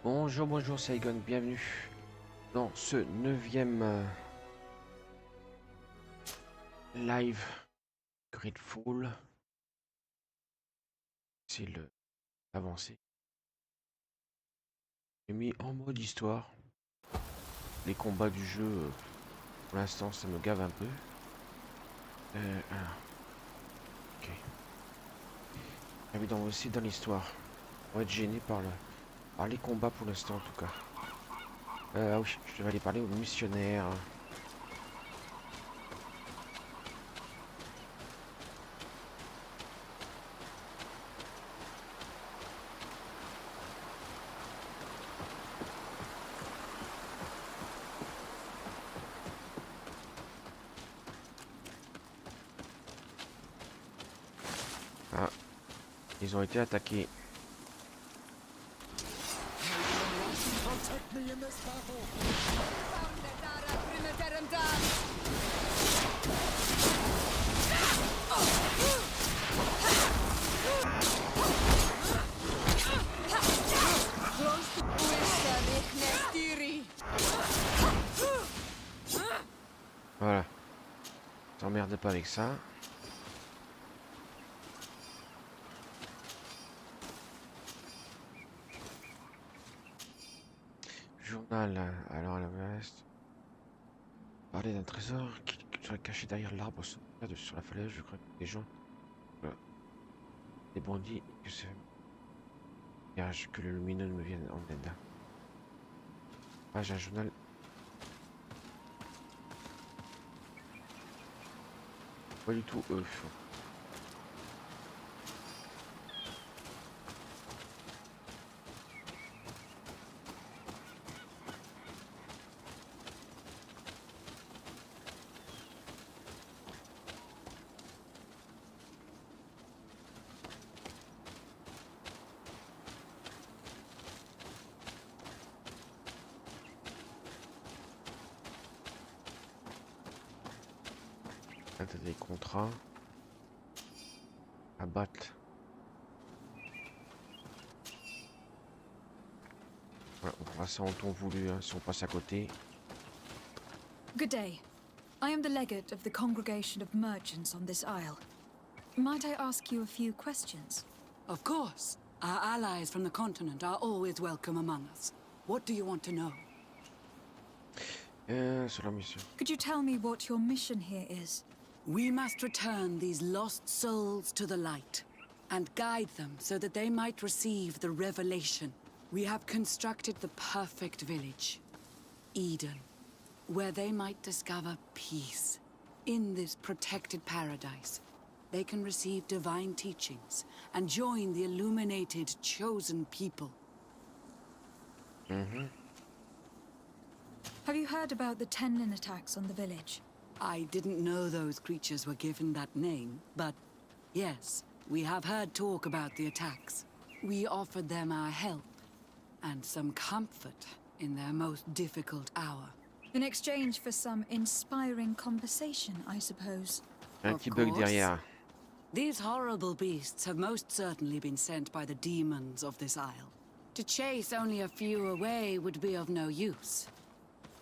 Bonjour, bonjour, c'est AEGON, bienvenue dans ce 9e live Grateful. C'est le avancé. J'ai mis en mode histoire. Les combats du jeu, pour l'instant, ça me gave un peu. Ok. J'ai envie d'en aussi dans l'histoire. On va être gêné par les combats pour l'instant, en tout cas. Ah oui, je devais aller parler aux missionnaires. Ah, ils ont été attaqués. Voilà. T'emmerdes pas avec ça. Journal. Alors à la veste. Parler d'un trésor qui serait caché derrière l'arbre sur la falaise. Je crois que des gens. Voilà. Des bandits. Que c'est. Que le lumineux me vienne en aide. Ah, j'ai un journal. Pas du tout eux. T'as des contrats. Abattre. Voilà, on fera ça en temps voulu, hein, si on passe à côté. Good day. I am the legate of the congregation of merchants on this isle. Might I ask you a few questions? Of course. Our allies from the continent are always welcome among us. What do you want to know? C'est la mission. Could you tell me what your mission here is? We must return these lost souls to the light and guide them so that they might receive the revelation. We have constructed the perfect village, Eden, where they might discover peace. In this protected paradise, they can receive divine teachings and join the illuminated, chosen people. Have you heard about the Tenlin attacks on the village? I didn't know those creatures were given that name, but yes, we have heard talk about the attacks. We offered them our help and some comfort in their most difficult hour. In exchange for some inspiring conversation, I suppose. Un petit bug derrière. These horrible beasts have most certainly been sent by the demons of this isle. To chase only a few away would be of no use.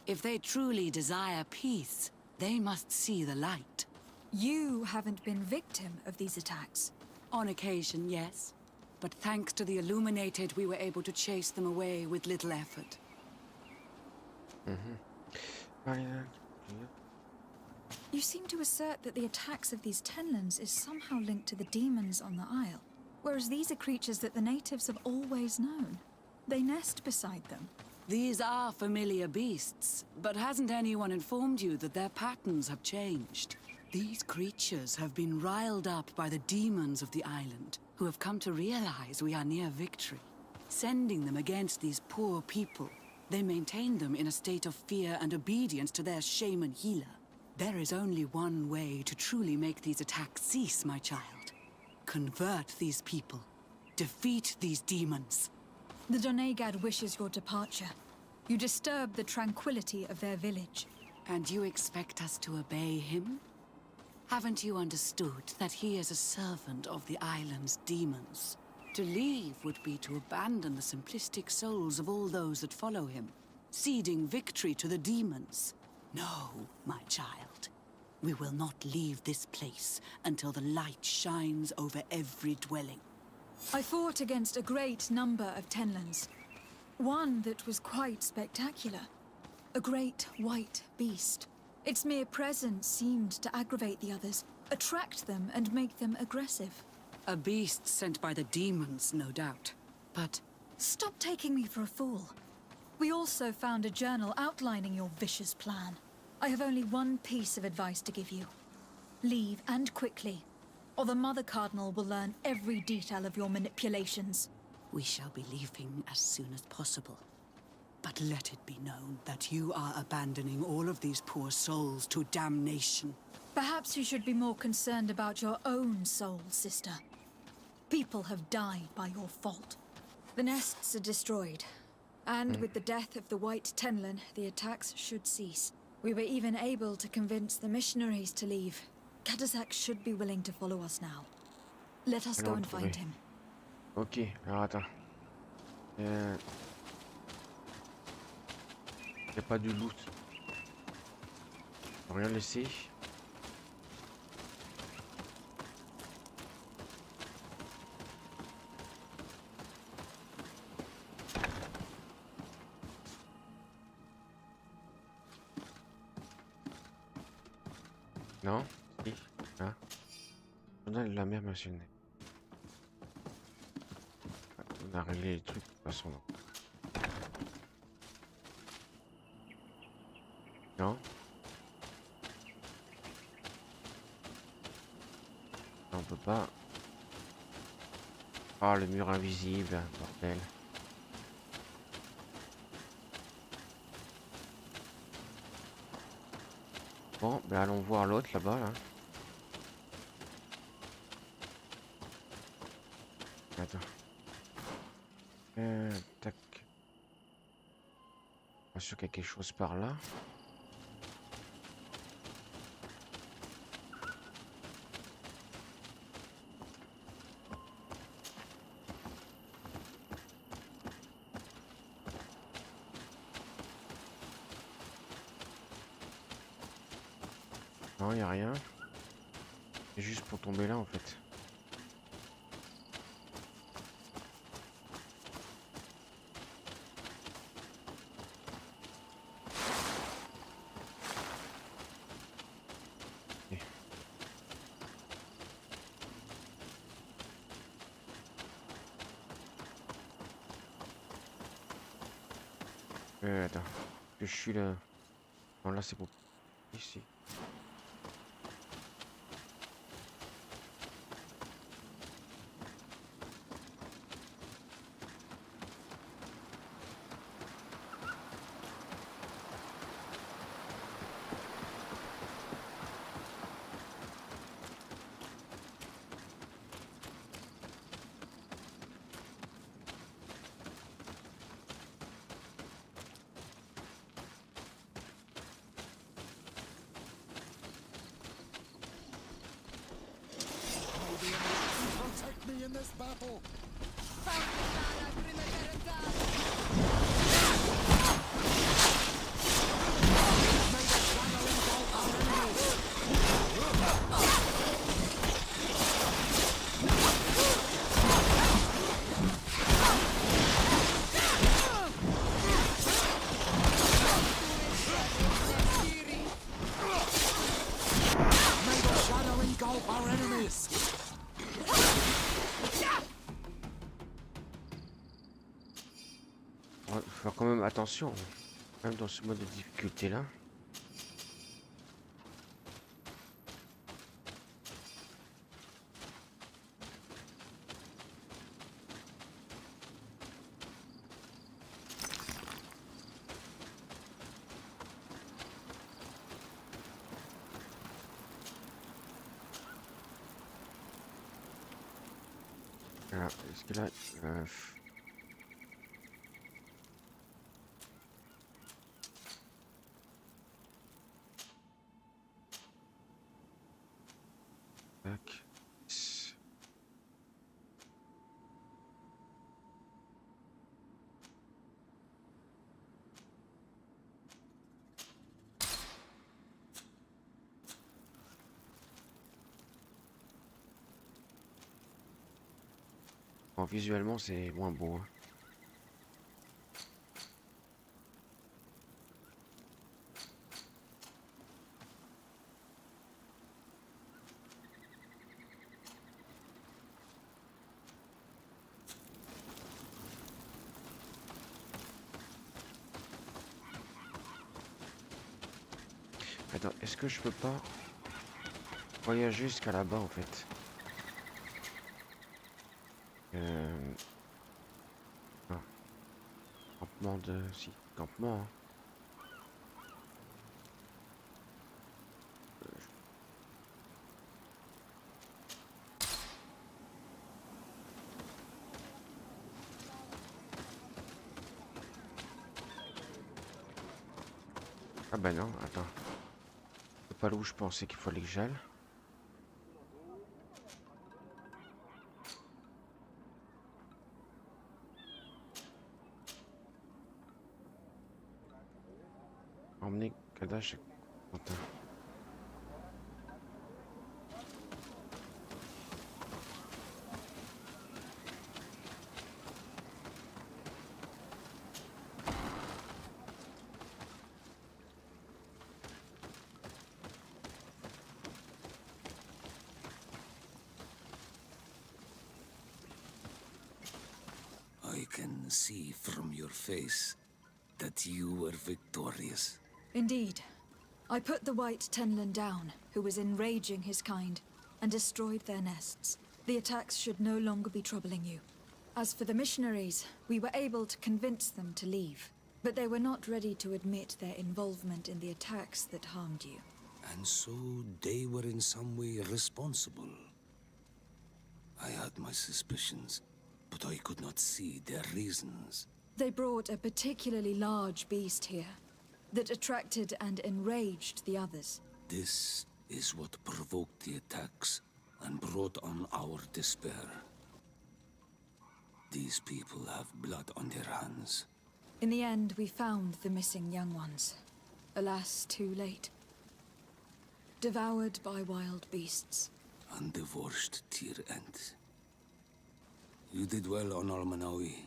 If they truly desire peace, they must see the light. You haven't been victim of these attacks. On occasion, yes. But thanks to the Illuminated, we were able to chase them away with little effort. You seem to assert that the attacks of these Tenlins is somehow linked to the demons on the isle, whereas these are creatures that the natives have always known. They nest beside them. These are familiar beasts, but hasn't anyone informed you that their patterns have changed? These creatures have been riled up by the demons of the island, who have come to realize we are near victory. Sending them against these poor people, they maintain them in a state of fear and obedience to their shaman healer. There is only one way to truly make these attacks cease, my child. Convert these people. Defeat these demons. The Dur'NehViir wishes your departure. You disturb the tranquility of their village. And you expect us to obey him? Haven't you understood that he is a servant of the island's demons? To leave would be to abandon the simplistic souls of all those that follow him, ceding victory to the demons. No, my child. We will not leave this place until the light shines over every dwelling. I fought against a great number of Tenlans. One that was quite spectacular. A great white beast. Its mere presence seemed to aggravate the others, attract them and make them aggressive. A beast sent by the demons, no doubt. But Stop taking me for a fool. We also found a journal outlining your vicious plan. I have only one piece of advice to give you. Leave, and quickly, or the Mother Cardinal will learn every detail of your manipulations. we shall be leaving as soon as possible. But let it be known that you are abandoning all of these poor souls to damnation. Perhaps you should be more concerned about your own soul, sister. People have died by your fault. The nests are destroyed. And with the death of the White Tenlin, the attacks should cease. We were even able to convince the missionaries to leave. Kadazak should be willing to follow us now. Let us go and find him. Ok, alors attends. Y a pas de loot. Faut rien laisser. Non, si, hein. On a la même machine. On a réglé les trucs de toute façon. Non. On peut pas. Ah, le mur invisible, bordel. Bon, ben allons voir l'autre là-bas, là. Attends. Tac. Pas sûr qu'il y a quelque chose par là. Non, il n'y a rien. C'est juste pour tomber là en fait. Ok. Attends. Que je suis là. Non, là c'est pour ici. Protect me in this battle. May the shadow engulf our enemies. Faut faire quand même attention, même dans ce mode de difficulté là. Alors, est-ce que là... Tac. Bon, visuellement, c'est moins beau. Hein. Attends, est-ce que je peux pas voyager jusqu'à là-bas en fait? Ah, campement de... Si, campement. Hein. Ah bah non, attends. C'est pas là où je pensais qu'il fallait que j'aille. Emmener Kadash et Constantin. I can see from your face that you were victorious. Indeed. I put the white tenlin down, who was enraging his kind, and destroyed their nests. The attacks should no longer be troubling you. As for the missionaries, we were able to convince them to leave, but they were not ready to admit their involvement in the attacks that harmed you. And so they were in some way responsible. I had my suspicions, but I could not see their reasons. They brought a particularly large beast here that attracted and enraged the others. This is what provoked the attacks and brought on our despair. These people have blood on their hands. In the end, we found the missing young ones. Alas, too late. Devoured by wild beasts. And divorced to your end. You did well on Almanawi.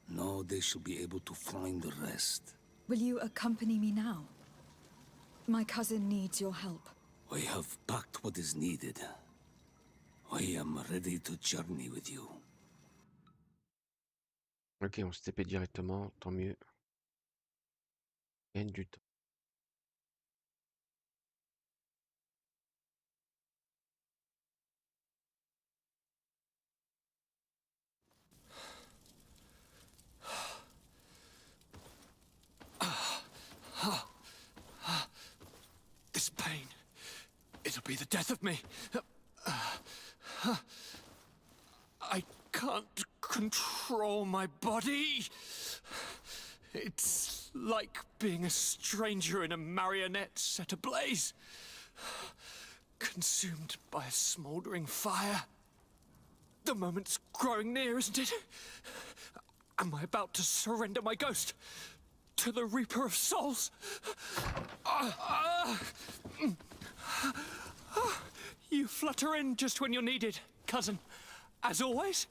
Now they shall be able to find the rest. Will you accompany me now? My cousin needs your help. I have packed what is needed. I am ready to journey with you. Ok, on se TP directement, tant mieux. Gagne du temps. This pain, it'll be the death of me. I can't control my body. It's like being a stranger in a marionette set ablaze. Consumed by a smouldering fire. The moment's growing near, isn't it? Am I about to surrender my ghost to the Reaper of Souls? You flutter in just when you're needed, cousin. As always.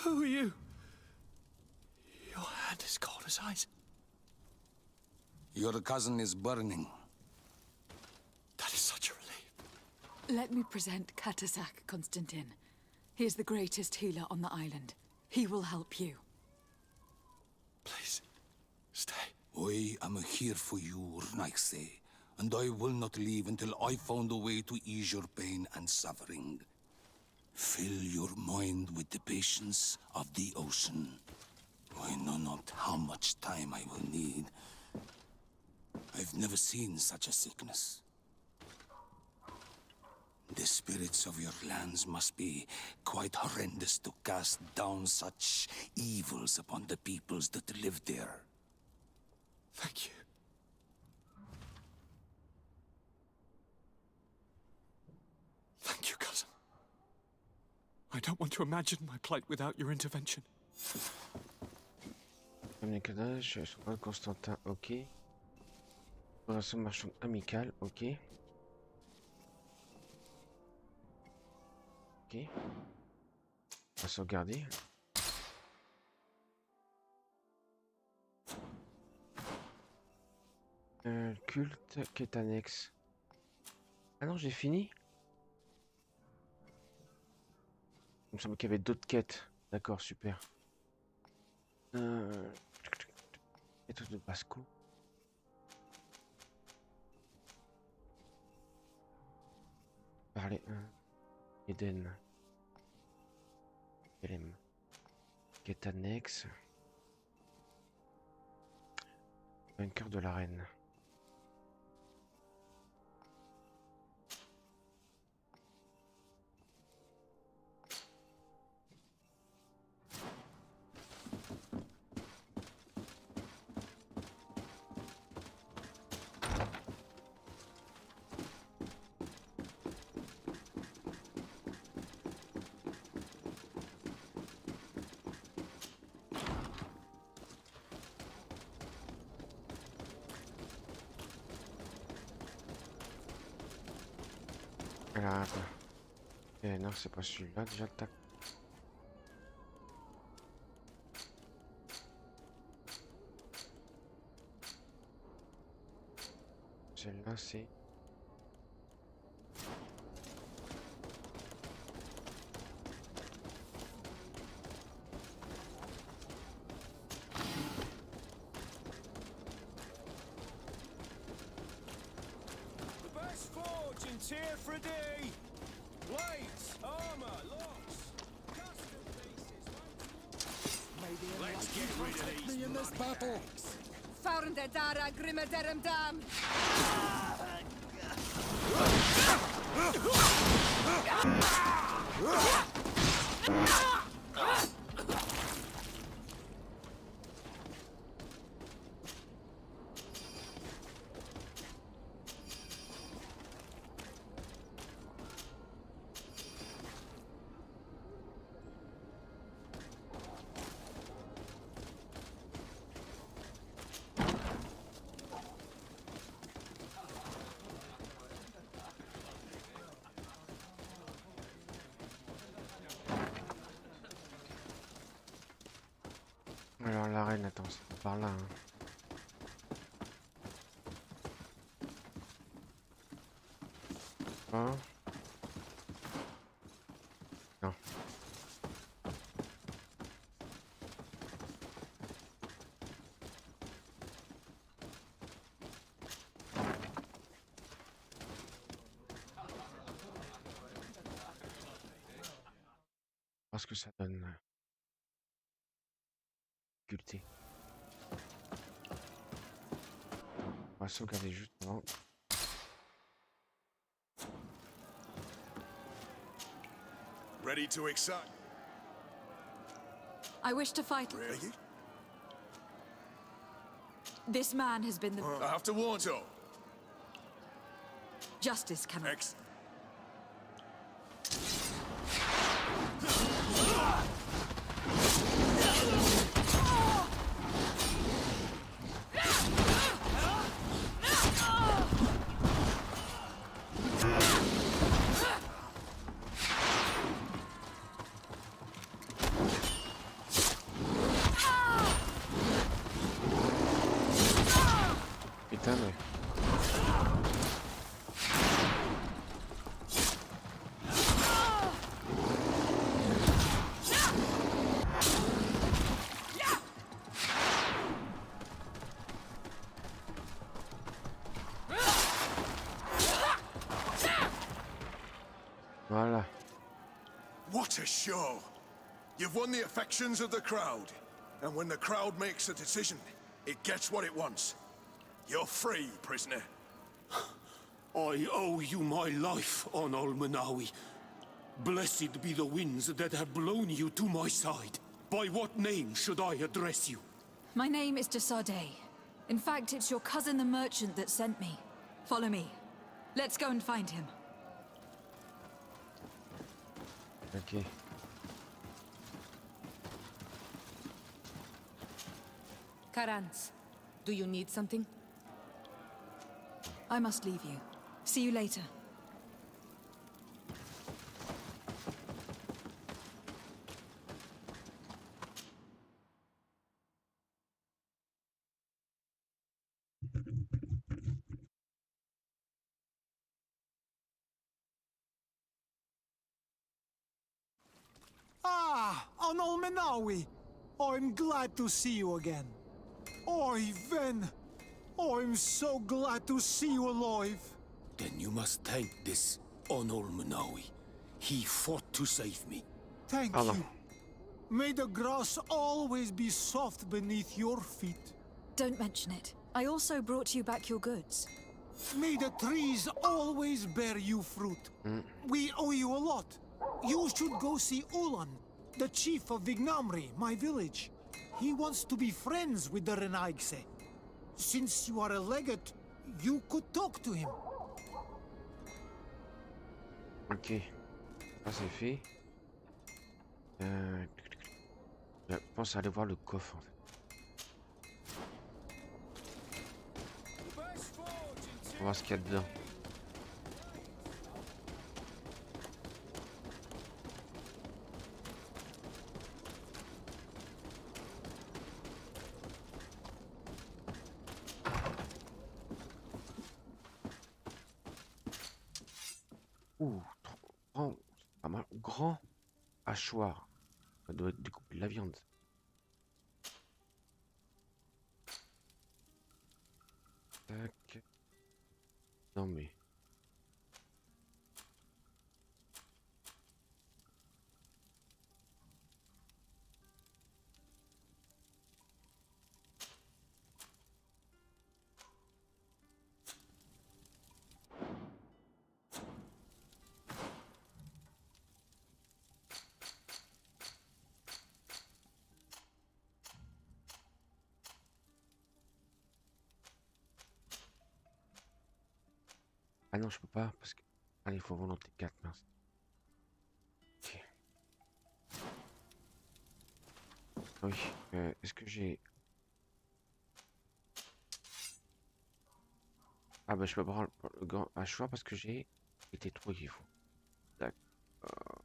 Who are you? Your hand is cold as ice. Your cousin is burning. That is such a relief. Let me present Katasak Constantin. He is the greatest healer on the island. He will help you. Please, stay. I am here for you, Rnaikse, and I will not leave until I found a way to ease your pain and suffering. Fill your mind with the patience of the ocean. I know not how much time I will need. I've never seen such a sickness. The spirits of your lands must be quite horrendous to cast down such evils upon the peoples that live there. Thank you. Thank you, cousin. I don't want to imagine my plight without your intervention. Emmener Kadash, Constantin, ok. Relation marchande amicale, ok. Ok. On va sauvegarder. Culte, quête annexe. Ah non, j'ai fini. Il me semble qu'il y avait d'autres quêtes. D'accord, super. Quête de Basco. Parler. Eden. LM. Quête annexe. Vainqueur de l'arène. Voilà. Eh non, c'est pas celui-là, déjà, tac. Celle-là, c'est... Here for a day. Blades, armor, locks, custom pieces. Let's get rid of these in this battle. Found the Dara Grimaderum Dam. Alors l'arène, attends, c'est pas par là. Hein. Hein? Non. Parce que ça donne difficulté. On va sauvegarder juste avant. Ready to excite? I wish to fight. Ready? This man has been the I have to warn you. justice cannot. X. Putain, mais... Voilà. What a show! You've won the affections of the crowd. And when the crowd makes a decision, it gets what it wants. You're free, prisoner. I owe you my life, Onol Manawi. Blessed be the winds that have blown you to my side. By what name should I address you? My name is Desade. In fact, it's your cousin the merchant that sent me. Follow me. Let's go and find him. Ok. Karans, do you need something? I must leave you. See you later. Ah, on Almenawi. I'm glad to see you again. Oi, Ven. I'm so glad to see you alive. Then you must thank this Onol Manawi. He fought to save me. Thank you. May the grass always be soft beneath your feet. Don't mention it. I also brought you back your goods. May the trees always bear you fruit. We owe you a lot. You should go see Ulan, the chief of Vignamri, my village. He wants to be friends with the Renaigse. Since you are a legate, you could talk to him. Ok. Ça c'est fait. Je pense aller voir le coffre en fait. On va voir ce qu'il y a dedans. Ouh, grand, pas mal, grand hachoir. Ça doit découper de la viande. Tac. Non mais. Ah non, je peux pas parce que. Ah, il faut volonté 4, mince. Ok. Oui, est-ce que j'ai. Ah bah je peux prendre le grand hachoir parce que j'ai été trop il faut. D'accord.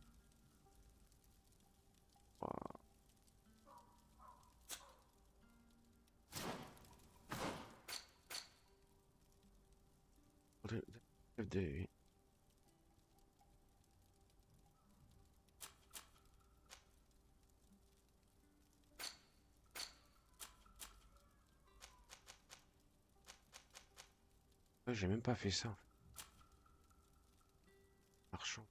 De... Ouais, j'ai même pas fait ça. Marchand.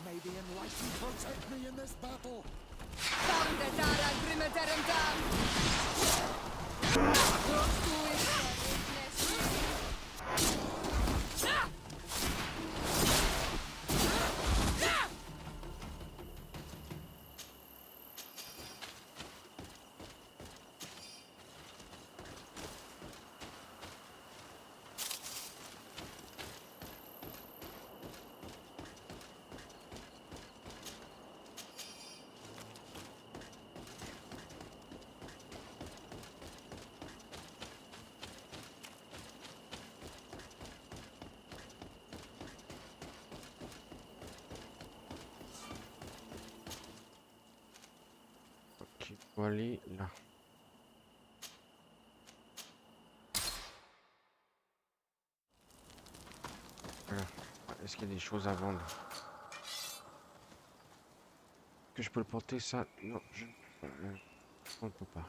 May the enlightened protect me in this battle. Ok, faut aller là. Voilà. Est-ce qu'il y a des choses à vendre? Que je peux le porter ça? Non, on ne peut pas.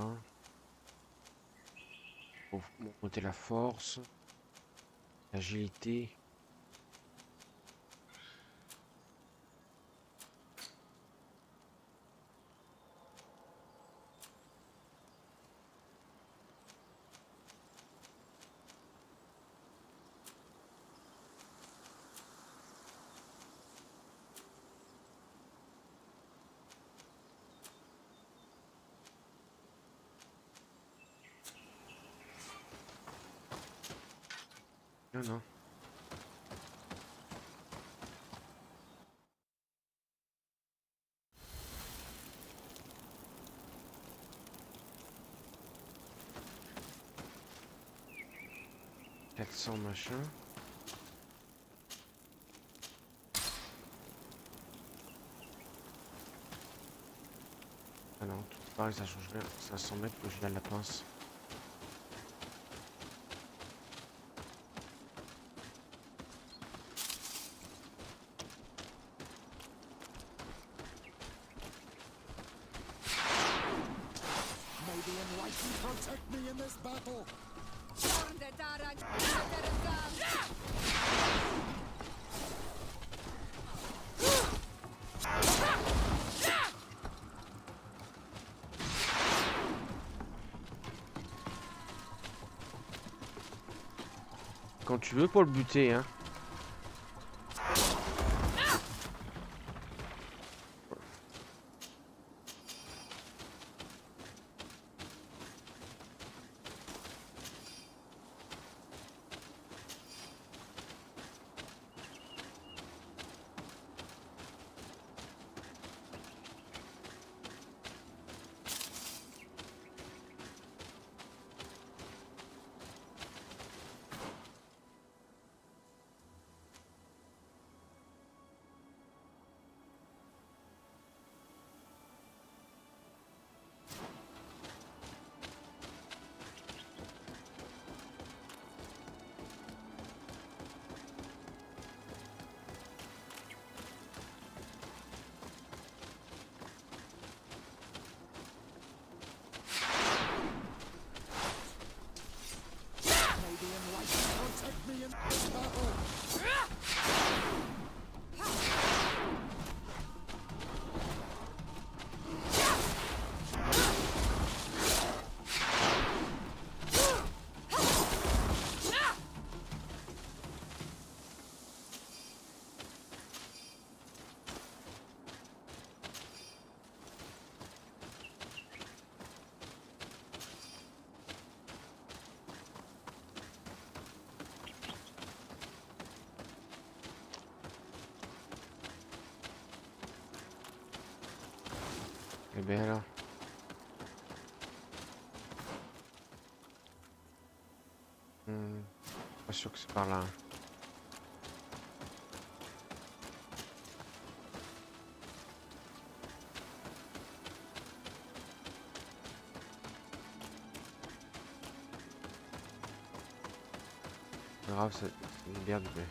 pas. Faut monter la force, l'agilité. Non, non. Machin. Ah non, tout pareil, ça change rien. 500 mètres que je viens de la pince. Quand tu veux pour le buter, hein. Eh bien alors. Pas sûr que c'est par là. C'est grave, c'est une merde, mais...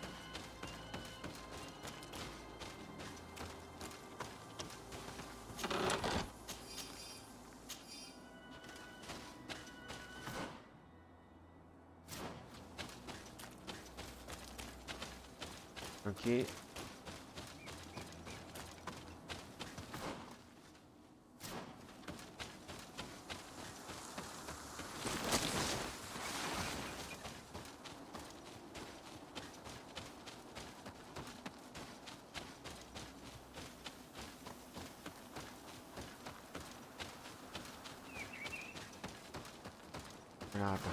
Ok. Voilà, attends.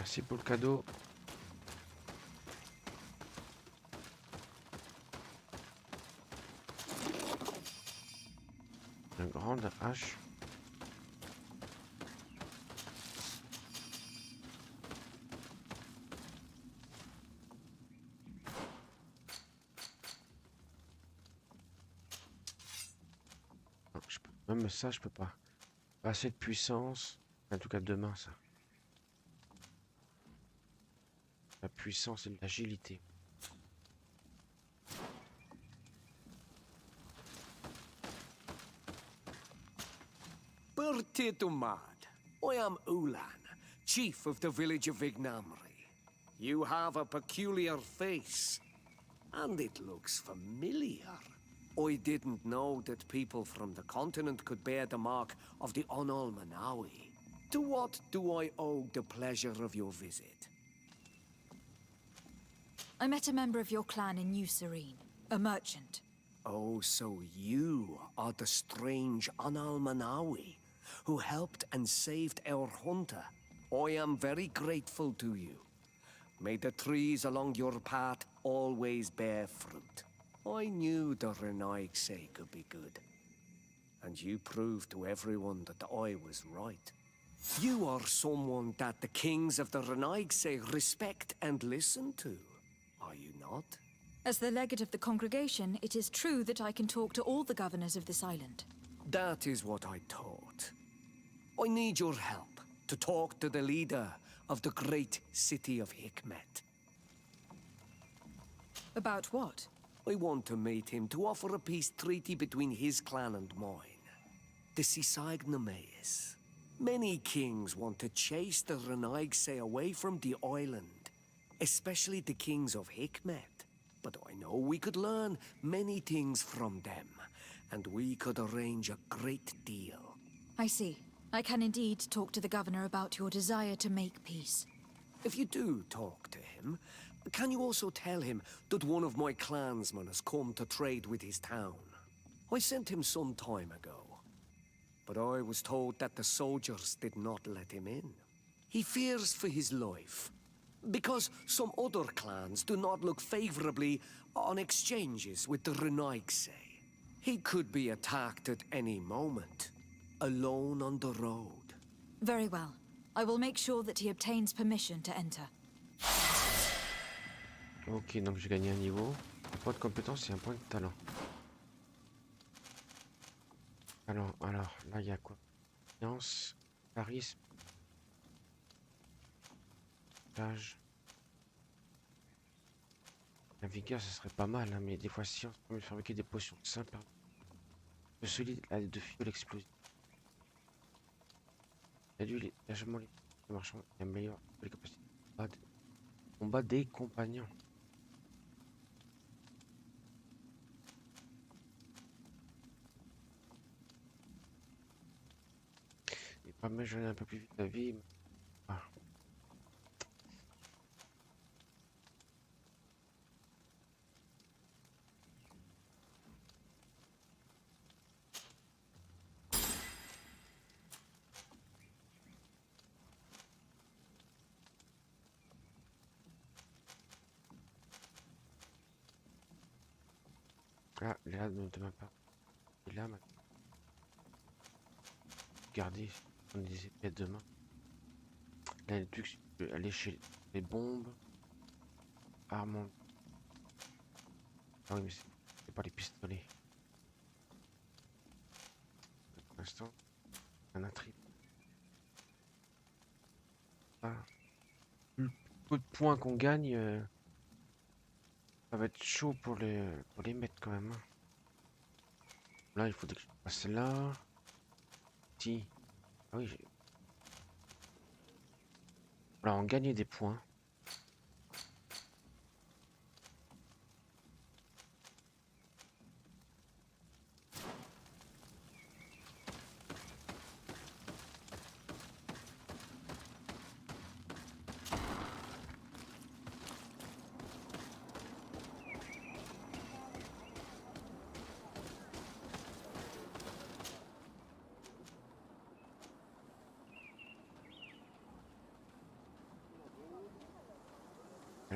Merci pour le cadeau. Une grande hache. Non, même ça, je peux pas. Pas assez de puissance. En tout cas, demain, ça. La puissance et l'agilité. Bertito Mad. I am Ulan, chief of the village of Vignamri. You have a peculiar face, and it looks familiar. I didn't know that people from the continent could bear the mark of the Onolmanawi. To what do I owe the pleasure of your visit? I met a member of your clan in New Serene, a merchant. Oh, so you are the strange Onolmanawi who helped and saved our hunter. I am very grateful to you. May the trees along your path always bear fruit. I knew the RÈGLES could be good. And you proved to everyone that I was right. You are someone that the kings of the RÈGLES respect and listen to, are you not? As the legate of the congregation, it is true that I can talk to all the governors of this island. That is what I thought. I need your help to talk to the leader of the great city of Hikmet. About what? I want to meet him to offer a peace treaty between his clan and mine. The AEGONLIVE. Many kings want to chase the RÈGLES away from the island, especially the kings of Hikmet. But I know we could learn many things from them, and we could arrange a great deal. I see. I can indeed talk to the governor about your desire to make peace. If you do talk to him, can you also tell him that one of my clansmen has come to trade with his town? I sent him some time ago, but I was told that the soldiers did not let him in. He fears for his life, because some other clans do not look favorably on exchanges with the RÈGLES. He could be attacked at any moment, alone on the road. Very well. I will make sure that he obtains permission to enter. Ok, donc j'ai gagné un niveau. Un point de compétence et un point de talent. Alors là il y a quoi? Science, charisme, âge. La vigueur, ça serait pas mal, hein, mais des fois science permet de fabriquer des potions simples. De solide, de fuel explosif. Réduit les engagements les marchands et améliore les capacités de combat des compagnons. Et pas mal, j'en ai un peu plus vite la vie. Ah. Là, ne demain pas. Et là, maintenant. Regardez, on des épées demain. Là, le truc, je peux aller chez les bombes. Armes. Ah oui, mais c'est pas les pistolets. Pour l'instant, un trip. Ah. Le peu de points qu'on gagne. Ça va être chaud pour les mettre quand même. Hein. Là, il faudrait que je passe là. Si. Ah oui. Voilà, on gagne des points.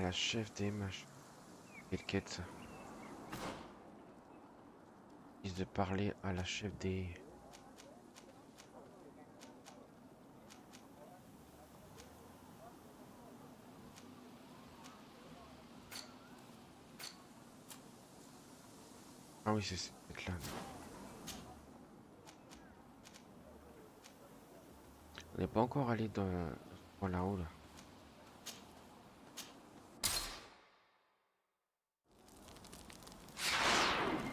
la chef des mages. Quelle quête ça? De parler à la chef des... Ah oui, c'est cette là. On n'est pas encore allé dans là-haut là.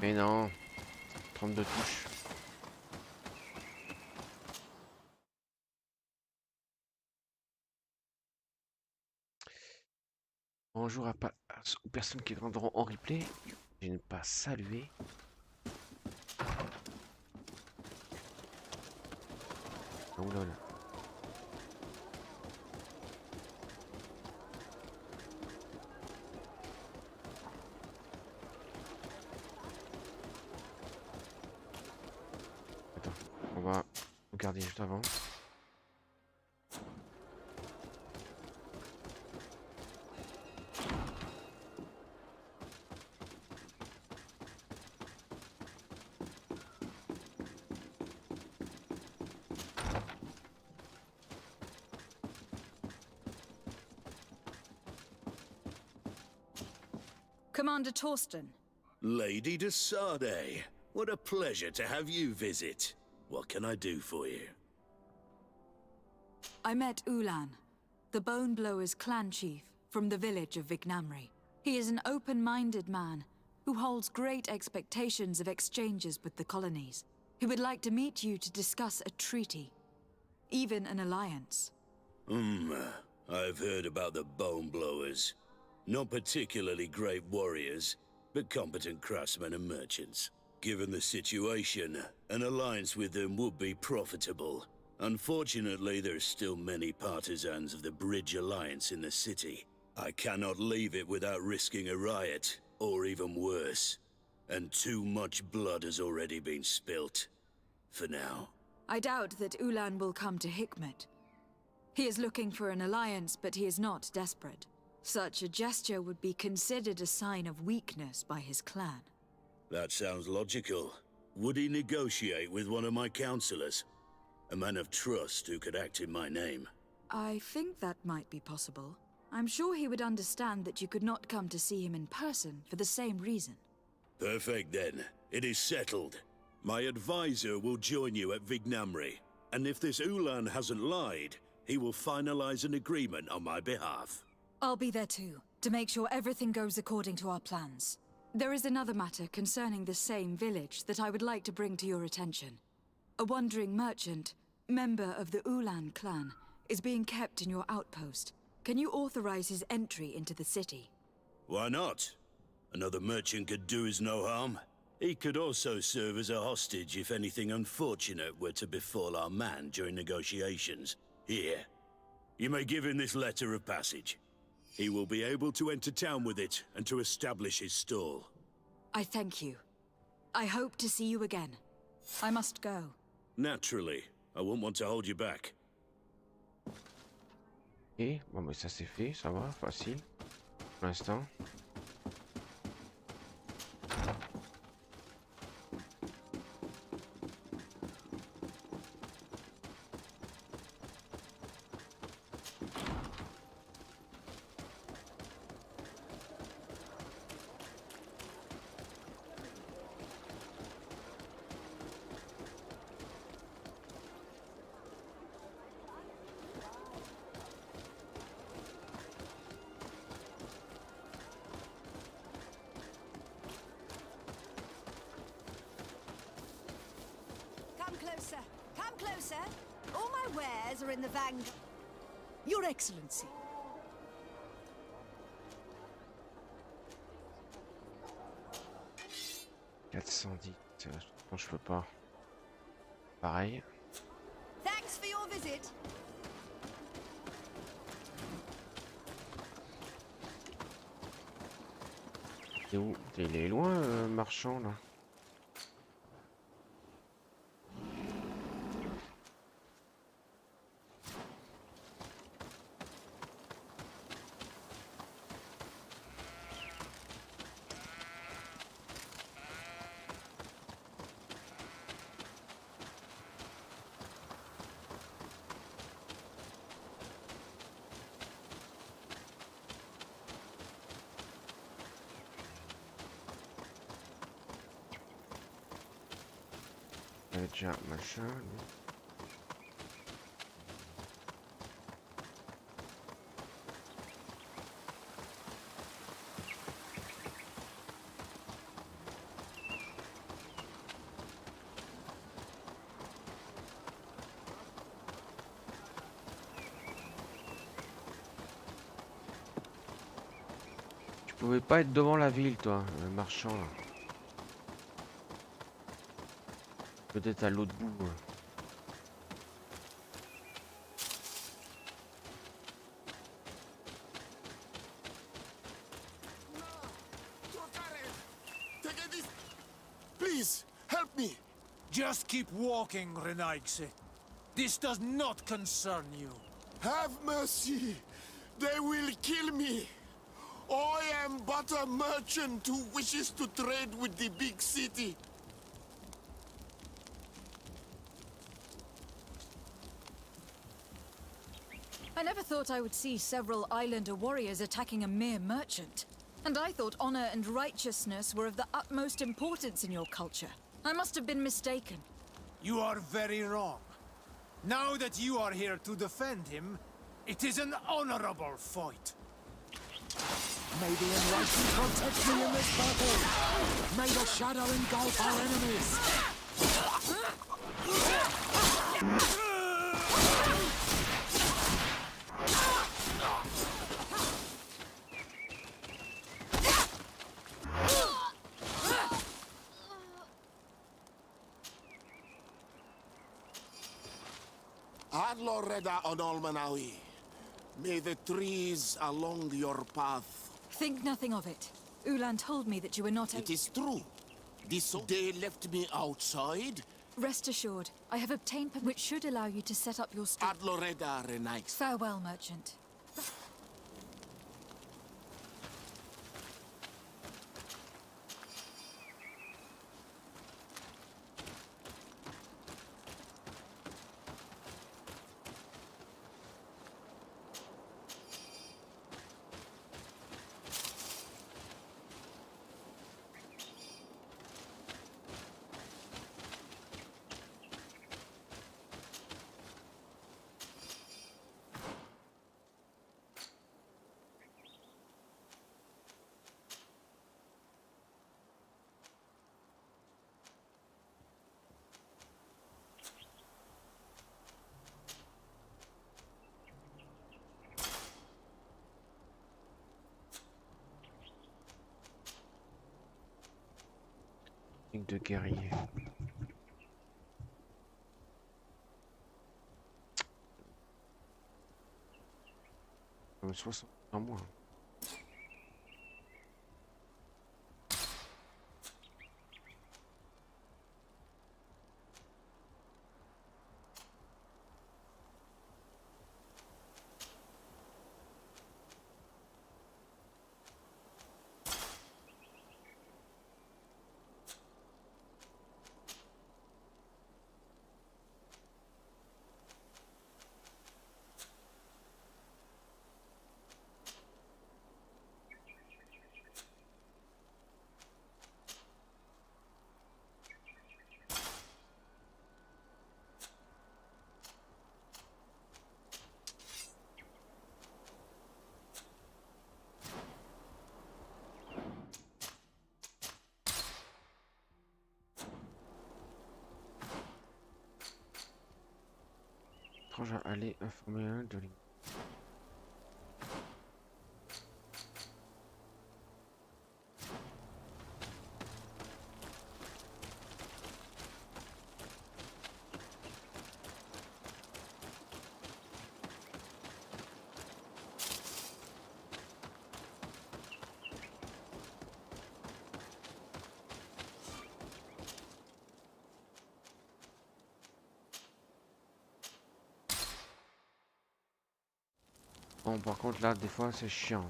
Mais non, 32 touches. Bonjour aux personnes qui viendront en replay. Je n'ai pas salué. Oh là là. Attends, on va regarder juste avant. Commander Torsten. Lady de Sade, what a pleasure to have you visit. What can I do for you? I met Ulan, the Bone Blower's clan chief from the village of Vignamri. He is an open-minded man who holds great expectations of exchanges with the colonies. He would like to meet you to discuss a treaty, even an alliance. I've heard about the Bone Blowers. Not particularly great warriors, but competent craftsmen and merchants. Given the situation, an alliance with them would be profitable. Unfortunately, there's still many partisans of the Bridge Alliance in the city. I cannot leave it without risking a riot, or even worse. And too much blood has already been spilt. For now. I doubt that Ulan will come to Hikmet. He is looking for an alliance, but he is not desperate. Such a gesture would be considered a sign of weakness by his clan. That sounds logical. Would he negotiate with one of my counselors? A man of trust who could act in my name. I think that might be possible. I'm sure he would understand that you could not come to see him in person for the same reason. Perfect then. It is settled. My advisor will join you at Vignamri. And if this Ulan hasn't lied, he will finalize an agreement on my behalf. I'll be there too, to make sure everything goes according to our plans. There is another matter concerning the same village that I would like to bring to your attention. A wandering merchant, member of the Ulan clan, is being kept in your outpost. Can you authorize his entry into the city? Why not? Another merchant could do us no harm. He could also serve as a hostage if anything unfortunate were to befall our man during negotiations. Here, you may give him this letter of passage. He will be able to enter town with it and to establish his stall. I thank you. I hope to see you again. I must go. Naturally. I won't want to hold you back. Et bon, mais ça c'est fait, ça va, facile. Pour l'instant. Come closer. All my wares are in the vanguard. Your Excellency. Non, je peux pas. Pareil. Thanks for your visit. T'es où? Il est loin, marchand là. Il y avait déjà machin. Non. Tu pouvais pas être devant la ville, toi, le marchand là. Peut-être à l'autre bout. Please, help me. Just keep walking, Renaigse. This does not concern you. Have mercy. They will kill me. I am but a merchant who wishes to trade with the big city. I never thought I would see several islander warriors attacking a mere merchant. And I thought honor and righteousness were of the utmost importance in your culture. I must have been mistaken. You are very wrong. Now that you are here to defend him, it is an honorable fight. May the enlightened protect me in this battle! May the shadow engulf our enemies! Adloreda on Almanawi. May the trees along your path. Think nothing of it. Ulan told me that you were not It is true. This day left me outside. Rest assured, I have obtained which should allow you to set up your store. Adloreda Renaix. Farewell, merchant. De guerrier. 60 en moins. Étrange à aller informer un de l'île. Bon, par contre, là, des fois, c'est chiant.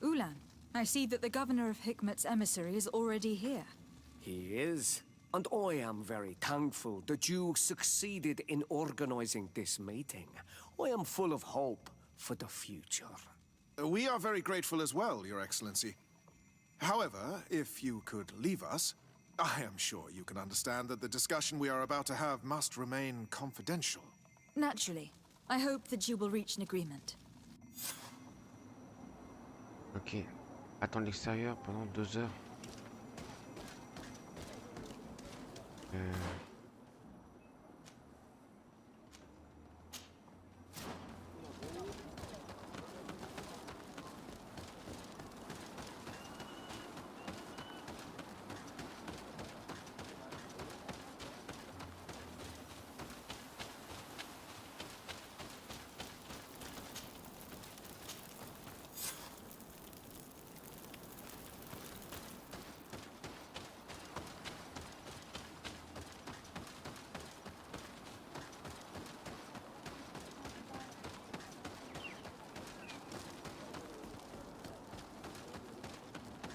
Ulan, I see that the governor of Hikmet's emissary is already here. He is. And I am very thankful that you succeeded in organizing this meeting. I am full of hope for the future. We are very grateful as well, Your Excellency. However, if you could leave us, I am sure you can understand that the discussion we are about to have must remain confidential. Naturally. I hope that you will reach an agreement. Ok. Attendre l'extérieur pendant 2 heures.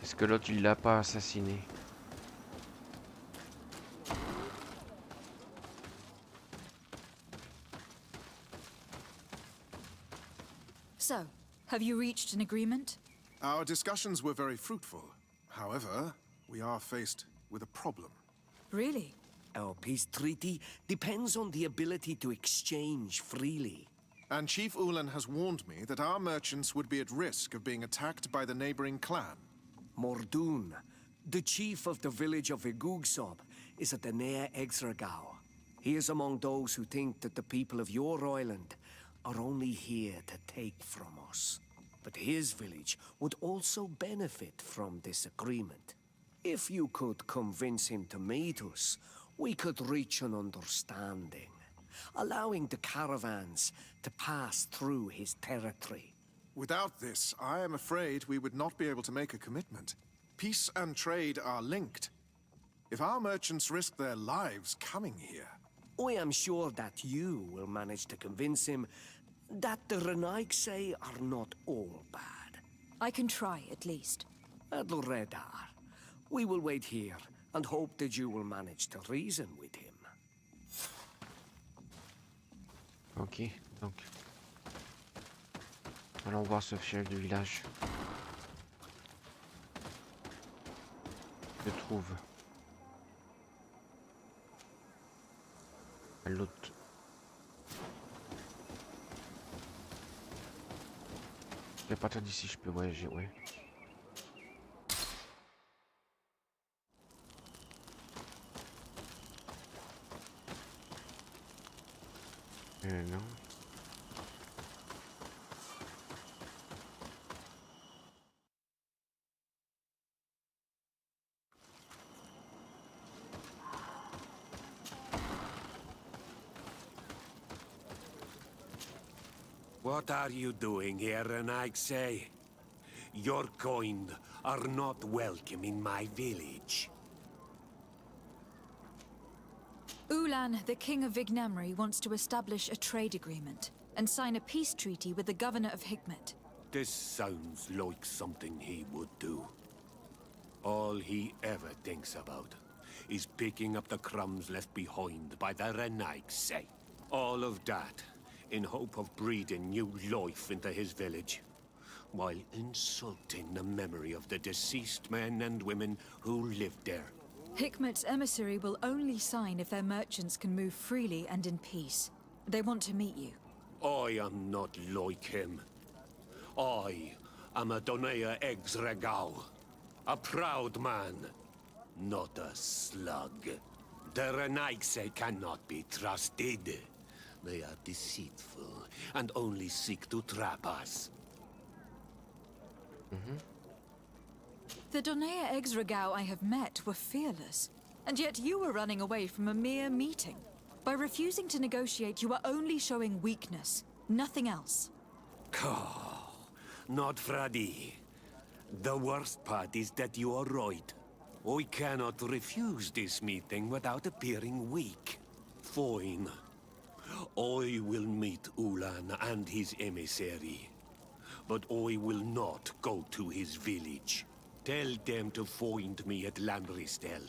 Est-ce que l'autre il l'a pas assassiné? So, have you reached an agreement? Our discussions were very fruitful. However, we are faced with a problem. Really? Our peace treaty depends on the ability to exchange freely. And Chief Ulan has warned me that our merchants would be at risk of being attacked by the neighboring clan. Mordoun, the chief of the village of Igugsob, is at the near Exregao. He is among those who think that the people of your island are only here to take from us. But his village would also benefit from this agreement. If you could convince him to meet us, we could reach an understanding, allowing the caravans to pass through his territory. Without this, I am afraid we would not be able to make a commitment. Peace and trade are linked. If our merchants risk their lives coming here... I am sure that you will manage to convince him that the RÈGLES are not all bad. I can try, at least. Adledar, we will wait here and hope that you will manage to reason with him. Ok, donc... Allons voir ce chef du village. Je trouve. À l'autre. À partir d'ici, je peux voyager, ouais. Non. What are you doing here, RÈGLES? Your kind are not welcome in my village. Ulan, the king of Vignamri, wants to establish a trade agreement and sign a peace treaty with the governor of Hikmet. This sounds like something he would do. All he ever thinks about is picking up the crumbs left behind by the RÈGLES. All of that in hope of breathing new life into his village, while insulting the memory of the deceased men and women who lived there. Hikmet's emissary will only sign if their merchants can move freely and in peace. They want to meet you. I am not like him. I am a Dur'NehViir ex-regao, a proud man, not a slug. The RÈGLES cannot be trusted. They are deceitful and only seek to trap us. The Dur'NehViir ex-regao I have met were fearless, and yet you were running away from a mere meeting. By refusing to negotiate, you are only showing weakness, nothing else. Not Freddy. The worst part is that you are right. I cannot refuse this meeting without appearing weak. Fine. I will meet Ulan and his emissary. but I will not go to his village. Tell them to find me at Lanristel.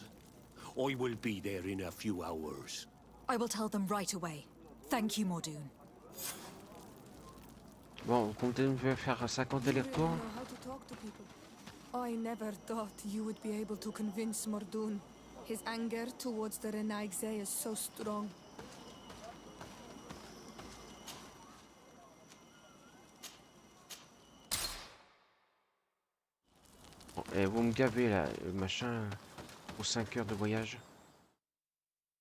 I will be there in a few hours. I will tell them right away. Thank you, Mordoun. Bon, vous comptez me faire 50 allers-retours? I never thought you would be able to convince Mordoun. His anger towards the RÈGLES is so strong. Bon, et vous me gavez là, machin, pour 5 heures de voyage.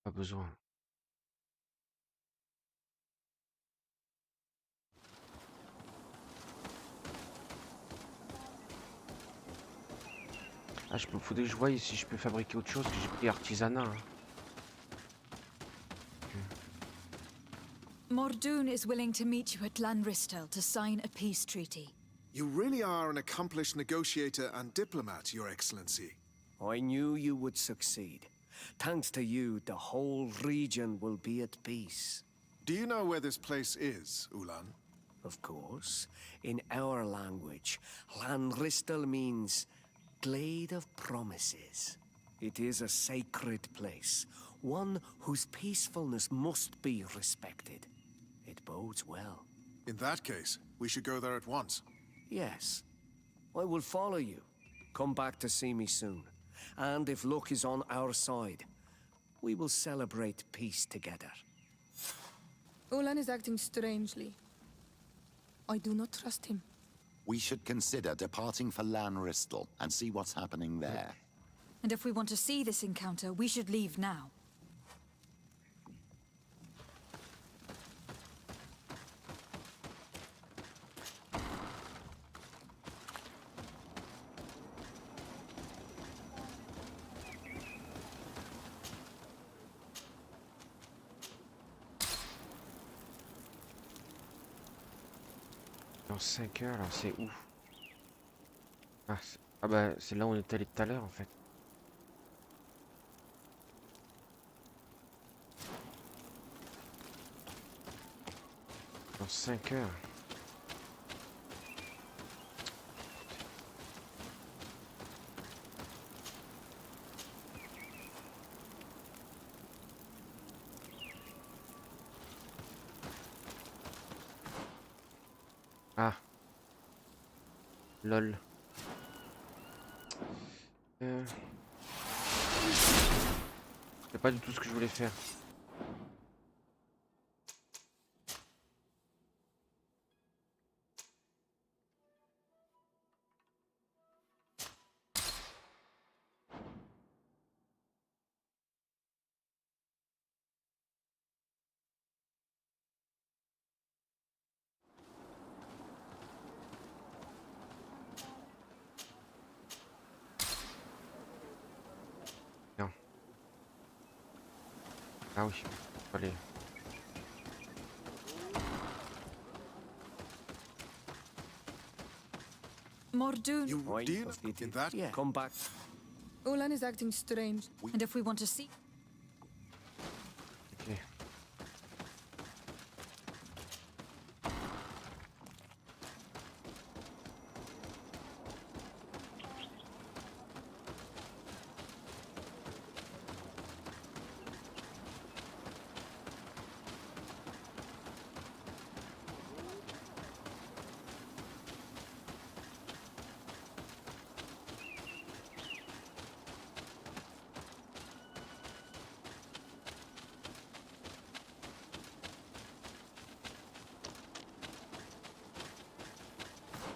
Pas besoin. Ah, faudrait que je voie si je peux fabriquer autre chose, que j'ai pris artisanat. Hein. Mordoun is willing to meet you at Lanristel to sign a peace treaty. You really are an accomplished negotiator and diplomat, Your Excellency. I knew you would succeed. Thanks to you, the whole region will be at peace. Do you know where this place is, Ulan? Of course. In our language, Lanristel means Glade of Promises. It is a sacred place, one whose peacefulness must be respected. It bodes well. In that case, we should go there at once. Yes. I will follow you. Come back to see me soon. And if luck is on our side, we will celebrate peace together. Ulan is acting strangely. I do not trust him. We should consider departing for Lanristel and see what's happening there. And if we want to see this encounter, we should leave now. Dans 5 heures, alors c'est où? Ah, bah c'est là où on est allé tout à l'heure en fait. Dans 5 heures. Ah. Lol. C'est pas du tout ce que je voulais faire. Ah oui, allez. Mordoun. You deal in that? Yeah. Come back. Ulan is acting strange. And if we want to see... Okay.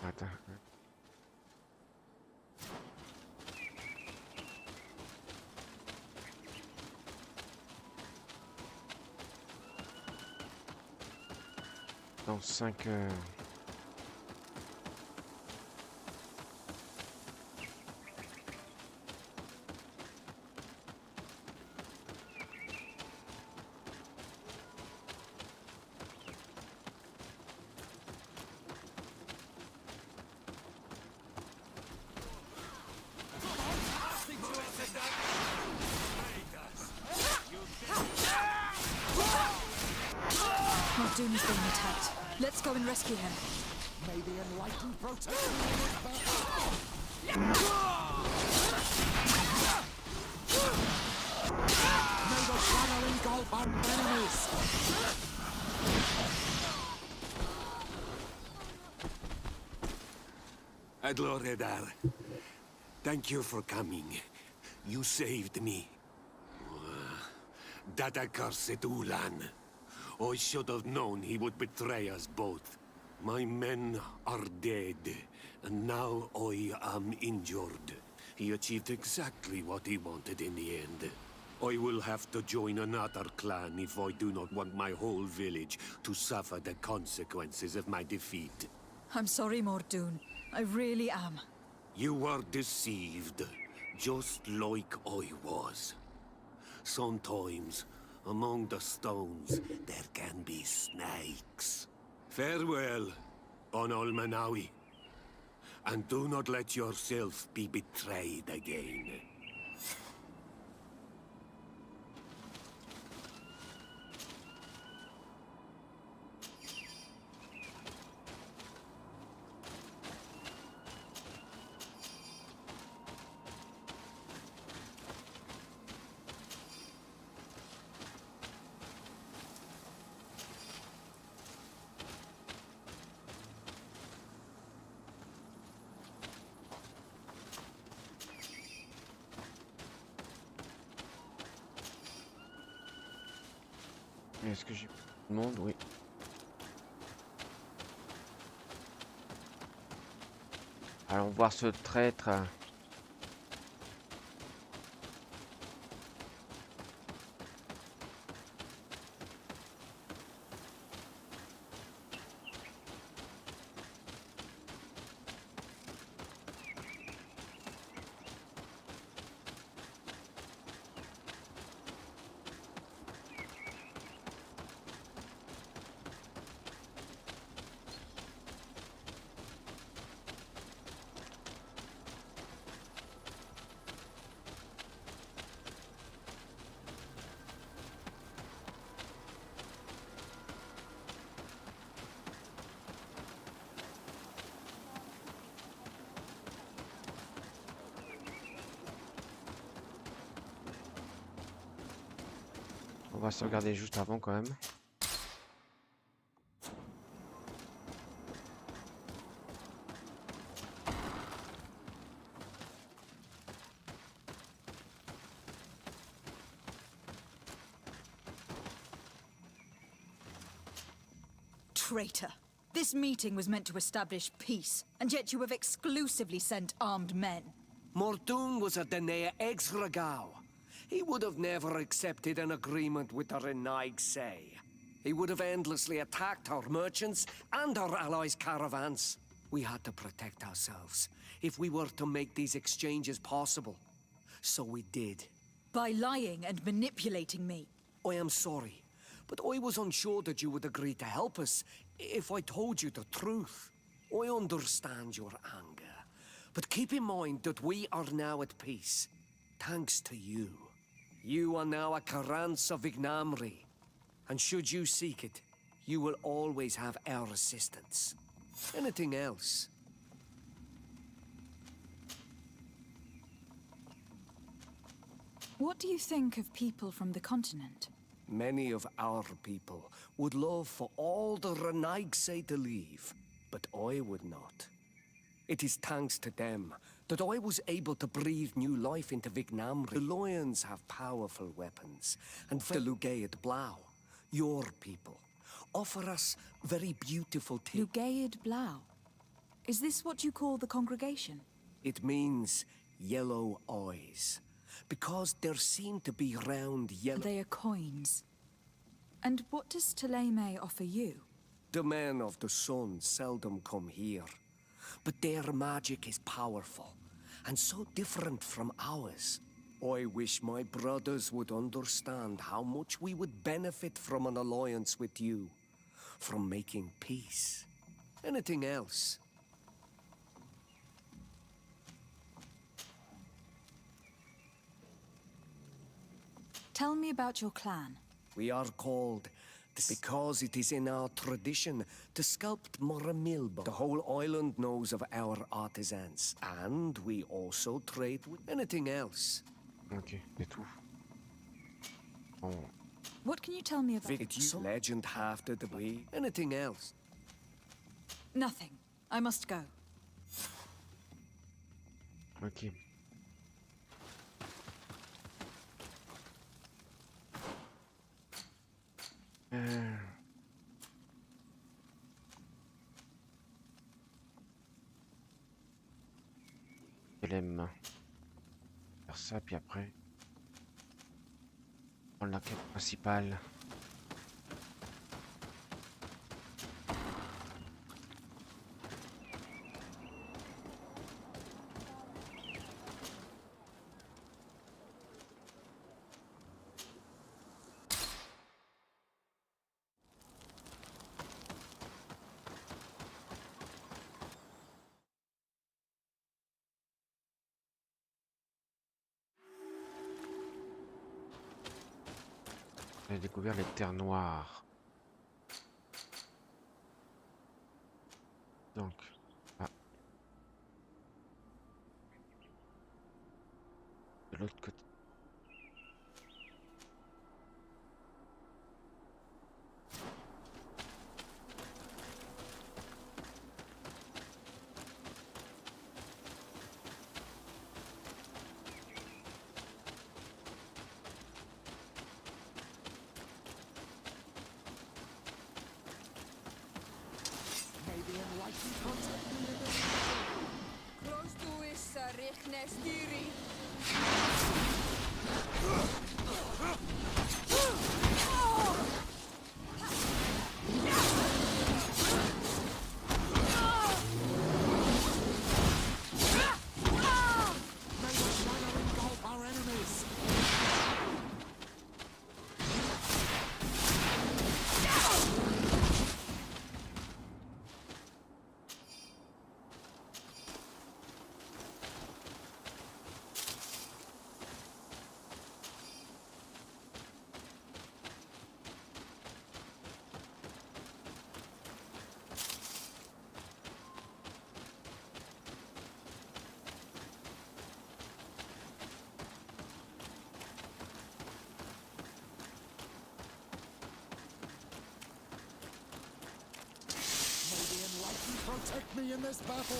Attends. Dans 5 heures. Mordoun is being attacked. Let's go and rescue him. May the enlightened protect me in his battle. May the shadow engulf our enemies. Adloredar, thank you for coming. You saved me. That accursed Ulan. I should have known he would betray us both. My men are dead, and now I am injured. He achieved exactly what he wanted in the end. I will have to join another clan if I do not want my whole village to suffer the consequences of my defeat. I'm sorry, Mordoon. I really am. You were deceived, just like I was. Sometimes, among the stones, there can be snakes. Farewell, on Almanawi. And do not let yourself be betrayed again. Est-ce que j'ai tout le monde? Oui. Allons voir ce traître. On va se regarder juste avant quand même. Traitor. This meeting was meant to establish peace, and yet you have exclusively sent armed men. Mordoon was a Danae ex-Regao. He would have never accepted an agreement with the RÈGLES. He would have endlessly attacked our merchants and our allies' caravans. We had to protect ourselves if we were to make these exchanges possible. So we did. By lying and manipulating me. I am sorry, but I was unsure that you would agree to help us if I told you the truth. I understand your anger, but keep in mind that we are now at peace, thanks to you. You are now a Carrans of Vignamri, and should you seek it, you will always have our assistance. Anything else? What do you think of people from the continent? Many of our people would love for all the RÈGLES to leave, but I would not. It is thanks to them that I was able to breathe new life into Vignamri. The Lions have powerful weapons, and the Lugaid Blau, your people, offer us very beautiful tea. Lugaid Blau? Is this what you call the congregation? It means yellow eyes, because there seem to be round yellow... They are coins. And what does Thélème offer you? The men of the sun seldom come here, but their magic is powerful, and so different from ours. I wish my brothers would understand how much we would benefit from an alliance with you, from making peace. Anything else? Tell me about your clan. We are called Because it is in our tradition to sculpt Moramilbo. The whole island knows of our artisans. And we also trade with anything else. Ok, c'est tout. Bon. What can you tell me about Legend half the way. Anything else? Nothing. I must go. Ok. Elle aime faire ça, puis après prendre la quête principale. J'ai découvert les terres noires. Donc, de l'autre côté. Protect me in this battle!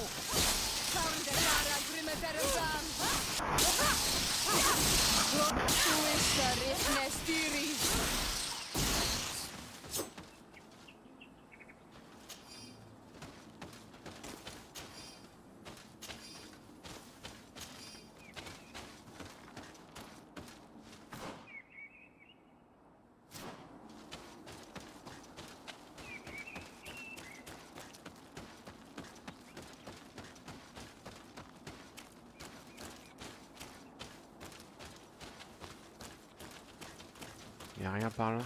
Il n'y a rien par là.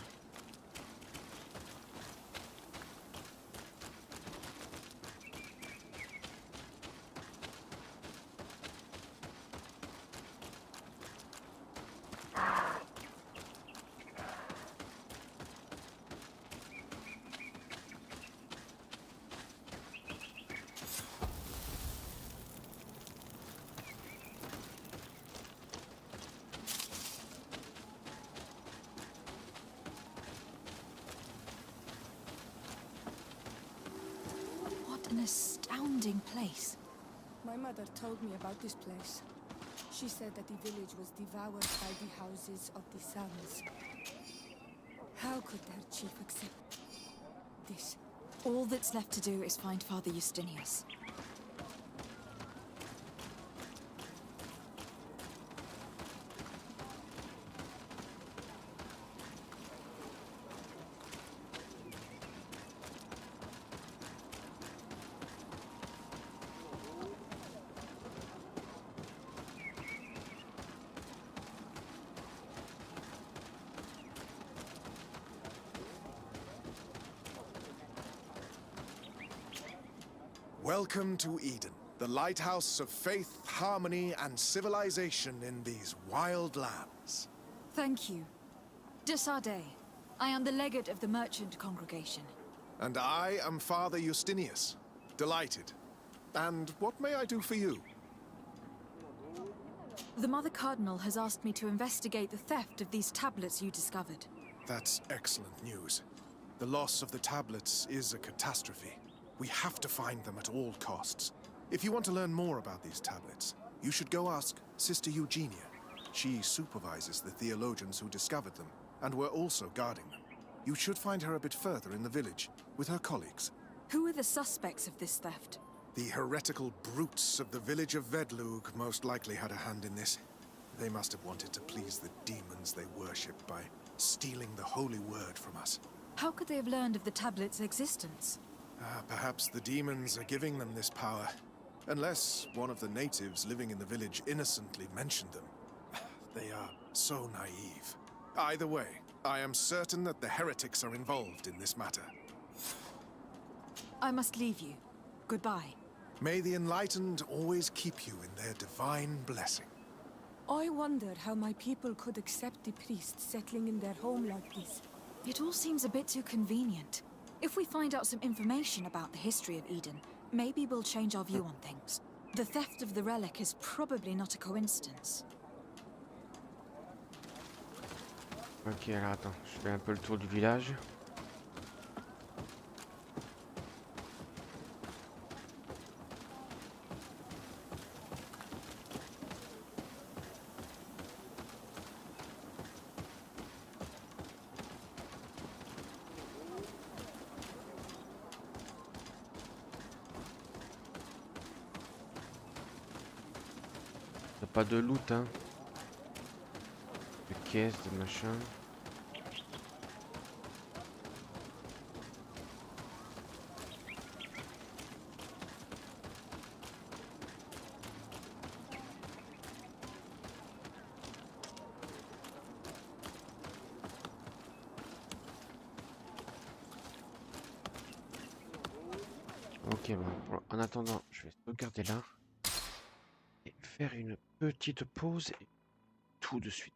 An astounding place. My mother told me about this place. She said that the village was devoured by the houses of the sons. How could their chief accept this? All that's left to do is find Father Justinius. Welcome to Eden, the lighthouse of faith, harmony, and civilization in these wild lands. Thank you. De Sardet. I am the legate of the merchant congregation. And I am Father Justinius. Delighted. And what may I do for you? The Mother Cardinal has asked me to investigate the theft of these tablets you discovered. That's excellent news. The loss of the tablets is a catastrophe. We have to find them at all costs. If you want to learn more about these tablets, you should go ask Sister Eugenia. She supervises the theologians who discovered them, and were also guarding them. You should find her a bit further in the village, with her colleagues. Who are the suspects of this theft? The heretical brutes of the village of Vedlug most likely had a hand in this. They must have wanted to please the demons they worship by stealing the holy word from us. How could they have learned of the tablet's existence? Perhaps the demons are giving them this power. Unless one of the natives living in the village innocently mentioned them. They are so naive. Either way, I am certain that the heretics are involved in this matter. I must leave you. Goodbye. May the enlightened always keep you in their divine blessing. I wonder how my people could accept the priests settling in their home like this. It all seems a bit too convenient. If we find out some information about the history of Eden, maybe we'll change our view on things. The theft of the relic is probably not a coincidence. Ok, alors attends, je fais un peu le tour du village. Pas de loot, hein. De caisses, de machin. Ok, bon, en attendant, je vais sauvegarder là. Et faire une petite pause et tout de suite.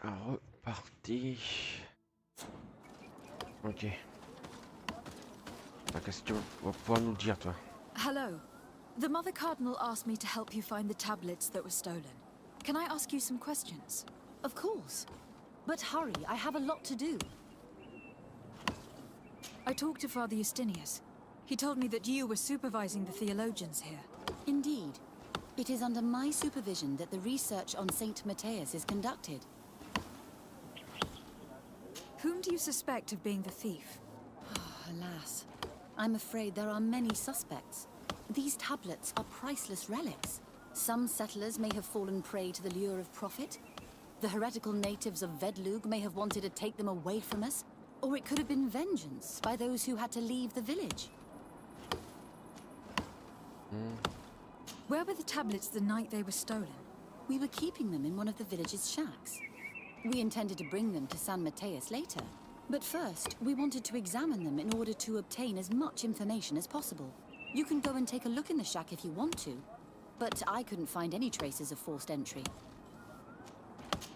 reparti. Ok. Qu'est-ce que tu vas pouvoir nous dire, toi? Hello. The Mother Cardinal asked me to help you find the tablets that were stolen. Can I ask you some questions? Of course. But hurry, I have a lot to do. I talked to Father Justinius. He told me that you were supervising the theologians here. Indeed. It is under my supervision that the research on Saint Matthias is conducted. Whom do you suspect of being the thief? Alas. I'm afraid there are many suspects. These tablets are priceless relics. Some settlers may have fallen prey to the lure of profit. The heretical natives of Vedlug may have wanted to take them away from us. Or it could have been vengeance by those who had to leave the village. Where were the tablets the night they were stolen? We were keeping them in one of the village's shacks. We intended to bring them to San Matthias later. But first, we wanted to examine them in order to obtain as much information as possible. You can go and take a look in the shack if you want to. But I couldn't find any traces of forced entry.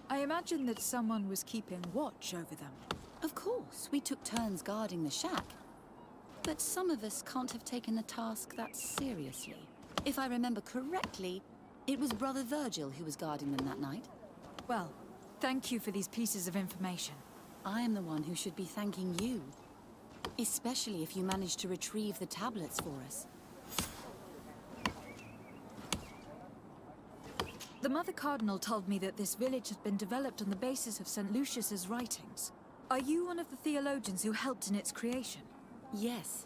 I imagine that someone was keeping watch over them. Of course, we took turns guarding the shack. But some of us can't have taken the task that seriously. If I remember correctly, it was Brother Virgil who was guarding them that night. Well, thank you for these pieces of information. I am the one who should be thanking you. Especially if you managed to retrieve the tablets for us. The Mother Cardinal told me that this village had been developed on the basis of St. Lucius's writings. Are you one of the theologians who helped in its creation? Yes.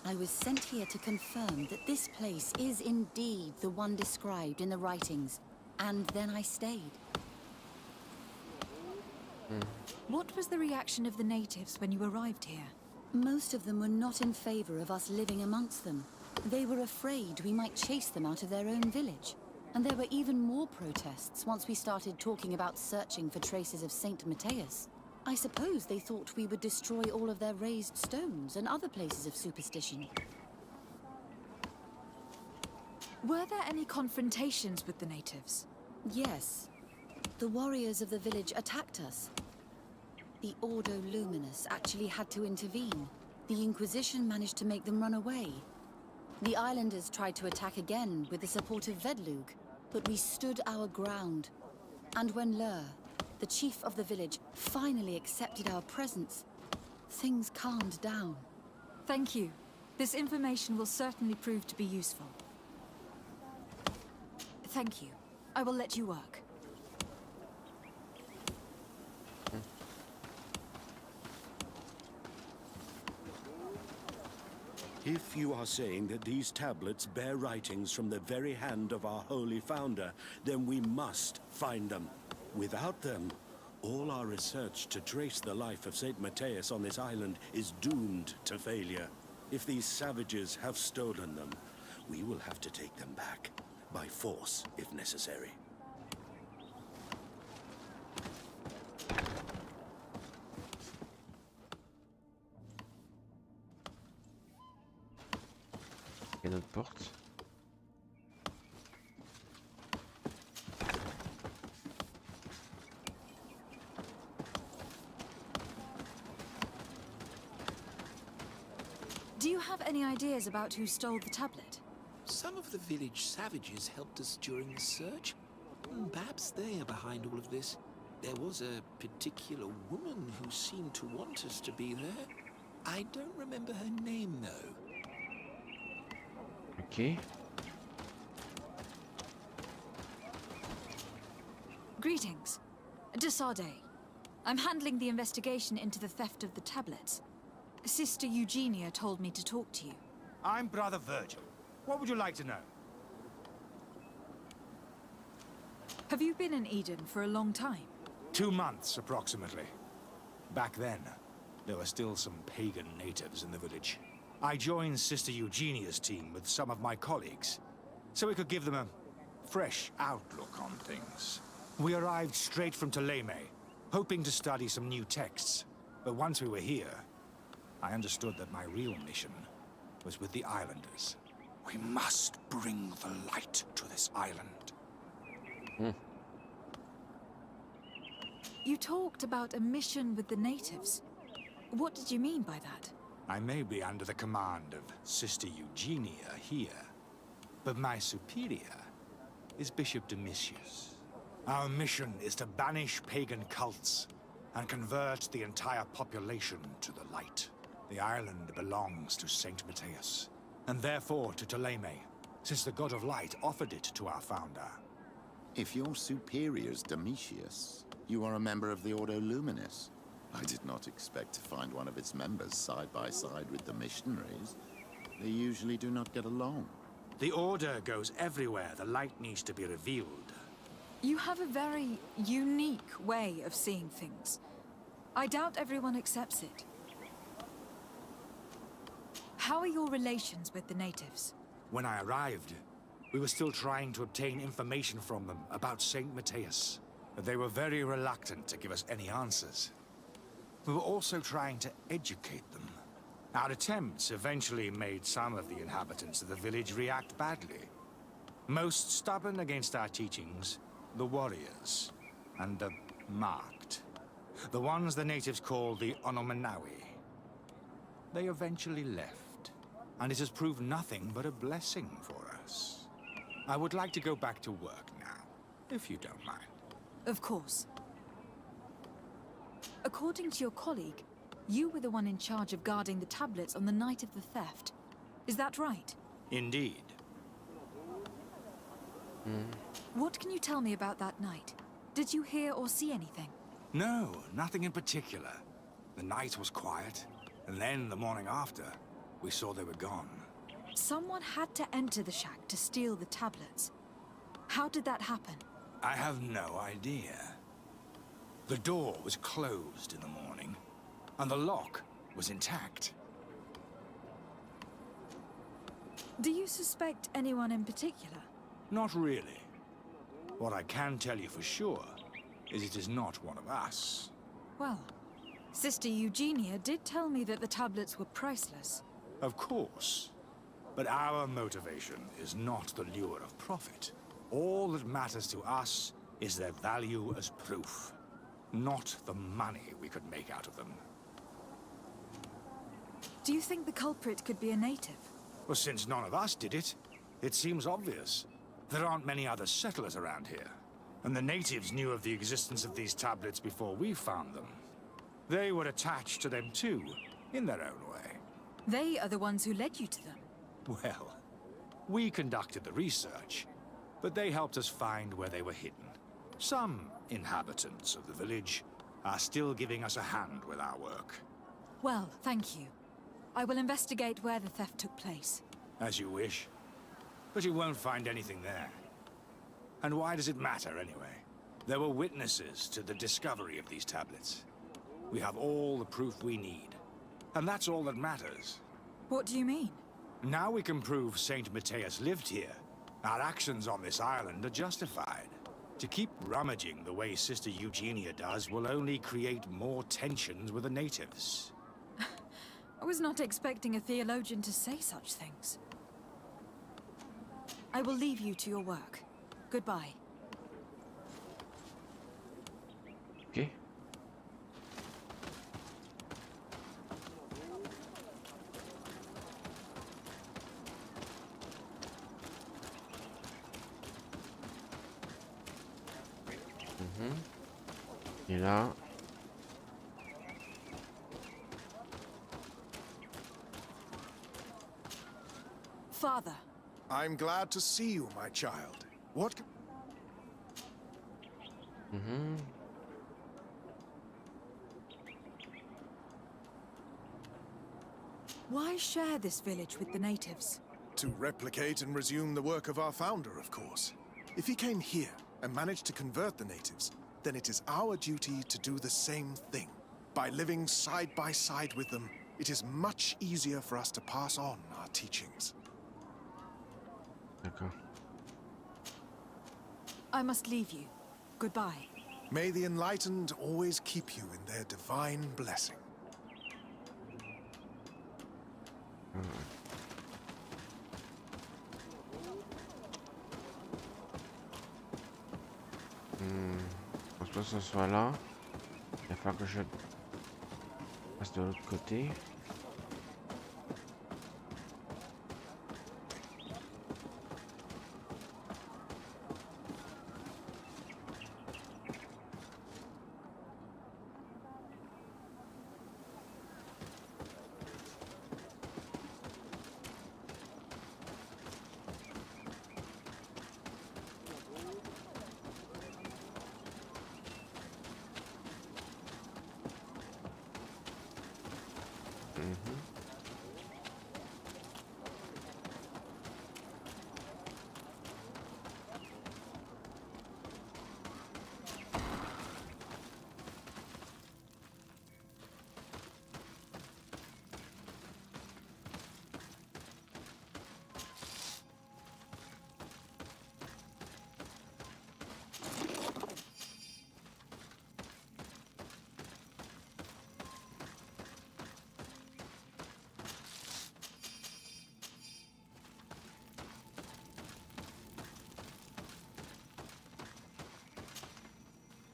I was sent here to confirm that this place is indeed the one described in the writings. And then I stayed. What was the reaction of the natives when you arrived here? Most of them were not in favor of us living amongst them. They were afraid we might chase them out of their own village. And there were even more protests once we started talking about searching for traces of Saint Matthias. I suppose they thought we would destroy all of their raised stones and other places of superstition. Were there any confrontations with the natives? Yes. The warriors of the village attacked us. The Ordo Luminous actually had to intervene. The Inquisition managed to make them run away. The islanders tried to attack again with the support of Vedlug, but we stood our ground. And when Lur, the chief of the village, finally accepted our presence, things calmed down. Thank you. This information will certainly prove to be useful. Thank you. I will let you work. If you are saying that these tablets bear writings from the very hand of our holy founder, then we must find them. Without them, all our research to trace the life of Saint Matthias on this island is doomed to failure. If these savages have stolen them, we will have to take them back, by force if necessary. Il y a notre porte. Do you have any ideas about who stole the tablet? Some of the village savages helped us during the search. Perhaps they are behind all of this. There was a particular woman who seemed to want us to be there. I don't remember her name, though. Okay. Greetings. Desade. I'm handling the investigation into the theft of the tablets. Sister Eugenia told me to talk to you. I'm Brother Virgil. What would you like to know? Have you been in Eden for a long time? 2 months, approximately. Back then, there were still some pagan natives in the village. I joined Sister Eugenia's team with some of my colleagues, so we could give them a fresh outlook on things. We arrived straight from Ptolemy, hoping to study some new texts. But once we were here, I understood that my real mission was with the islanders. We must bring the light to this island. You talked about a mission with the natives. What did you mean by that? I may be under the command of Sister Eugenia here, but my superior is Bishop Domitius. Our mission is to banish pagan cults and convert the entire population to the light. The island belongs to Saint Matthias, and therefore to Ptolemy, since the god of light offered it to our founder. If your superior's Domitius, you are a member of the Ordo Luminis. I did not expect to find one of its members side by side with the missionaries. They usually do not get along. The Order goes everywhere the light needs to be revealed. You have a very unique way of seeing things. I doubt everyone accepts it. How are your relations with the natives? When I arrived, we were still trying to obtain information from them about Saint Matthias, but they were very reluctant to give us any answers. We were also trying to educate them. Our attempts eventually made some of the inhabitants of the village react badly. Most stubborn against our teachings, the warriors, and the marked. The ones the natives call the Onomanawi. They eventually left, and it has proved nothing but a blessing for us. I would like to go back to work now, if you don't mind. Of course. According to your colleague, you were the one in charge of guarding the tablets on the night of the theft. Is that right? Indeed. What can you tell me about that night? Did you hear or see anything? No, nothing in particular. The night was quiet, and then the morning after, we saw they were gone. Someone had to enter the shack to steal the tablets. How did that happen? I have no idea. The door was closed in the morning, and the lock was intact. Do you suspect anyone in particular? Not really. What I can tell you for sure is it is not one of us. Well, Sister Eugenia did tell me that the tablets were priceless. Of course. But our motivation is not the lure of profit. All that matters to us is their value as proof, not the money we could make out of them. Do you think the culprit could be a native? Well, since none of us did it, it seems obvious. There aren't many other settlers around here, and the natives knew of the existence of these tablets before we found them. They were attached to them too, in their own way. They are the ones who led you to them. Well, we conducted the research, but they helped us find where they were hidden. Some inhabitants of the village are still giving us a hand with our work. Well, thank you. I will investigate where the theft took place. As you wish. But you won't find anything there. And why does it matter, anyway? There were witnesses to the discovery of these tablets. We have all the proof we need. And that's all that matters. What do you mean? Now we can prove Saint Matthias lived here. Our actions on this island are justified. To keep rummaging the way Sister Eugenia does will only create more tensions with the natives. I was not expecting a theologian to say such things. I will leave you to your work. Goodbye. Okay. Et là. Father. I'm glad to see you, my child. What? Why share this village with the natives? To replicate and resume the work of our founder, of course. If he came here and managed to convert the natives, then it is our duty to do the same thing. By living side by side with them, it is much easier for us to pass on our teachings. D'accord. I must leave you. Goodbye. May the enlightened always keep you in their divine blessing. Je pense pas que ce soit là. falloir que je passe de l'autre côté.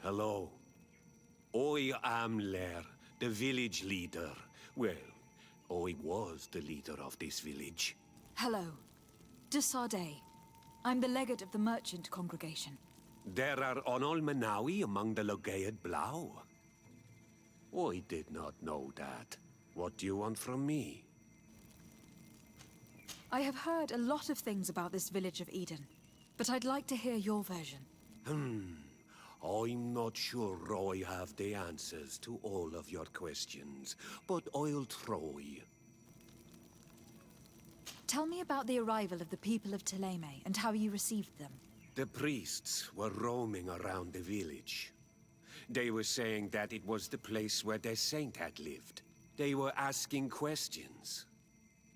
Hello. I am Lair, the village leader. Well, I was the leader of this village. Hello. De Sardet. I'm the legate of the merchant congregation. There are Onolmenawi among the Logead Blau. I did not know that. What do you want from me? I have heard a lot of things about this village of Eden, but I'd like to hear your version. I'm not sure I have the answers to all of your questions, but I'll try. Tell me about the arrival of the people of Thélème and how you received them. The priests were roaming around the village. They were saying that it was the place where their saint had lived. They were asking questions,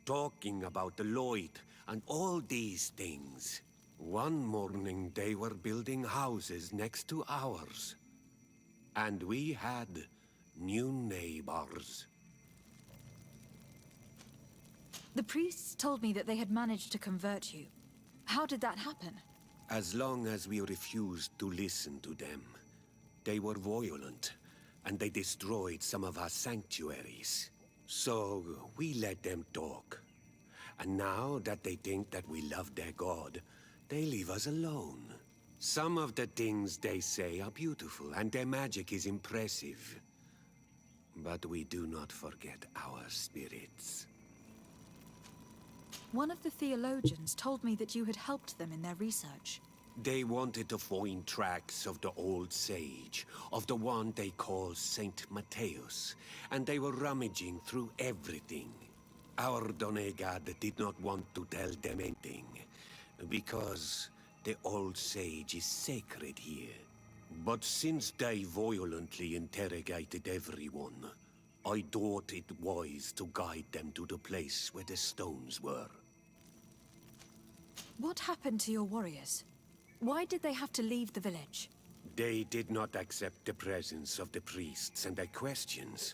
talking about the Lloyd and all these things. One morning they were building houses next to ours. And we had new neighbors. The priests told me that they had managed to convert you. How did that happen? As long as we refused to listen to them, they were violent, and they destroyed some of our sanctuaries. So we let them talk. And now that they think that we love their god, they leave us alone. Some of the things they say are beautiful, and their magic is impressive. But we do not forget our spirits. One of the theologians told me that you had helped them in their research. They wanted to find tracks of the old sage, of the one they call Saint Matthäus, and they were rummaging through everything. Our Donegad did not want to tell them anything, because the old sage is sacred here. But since they violently interrogated everyone, I thought it wise to guide them to the place where the stones were. What happened to your warriors? Why did they have to leave the village? They did not accept the presence of the priests and their questions.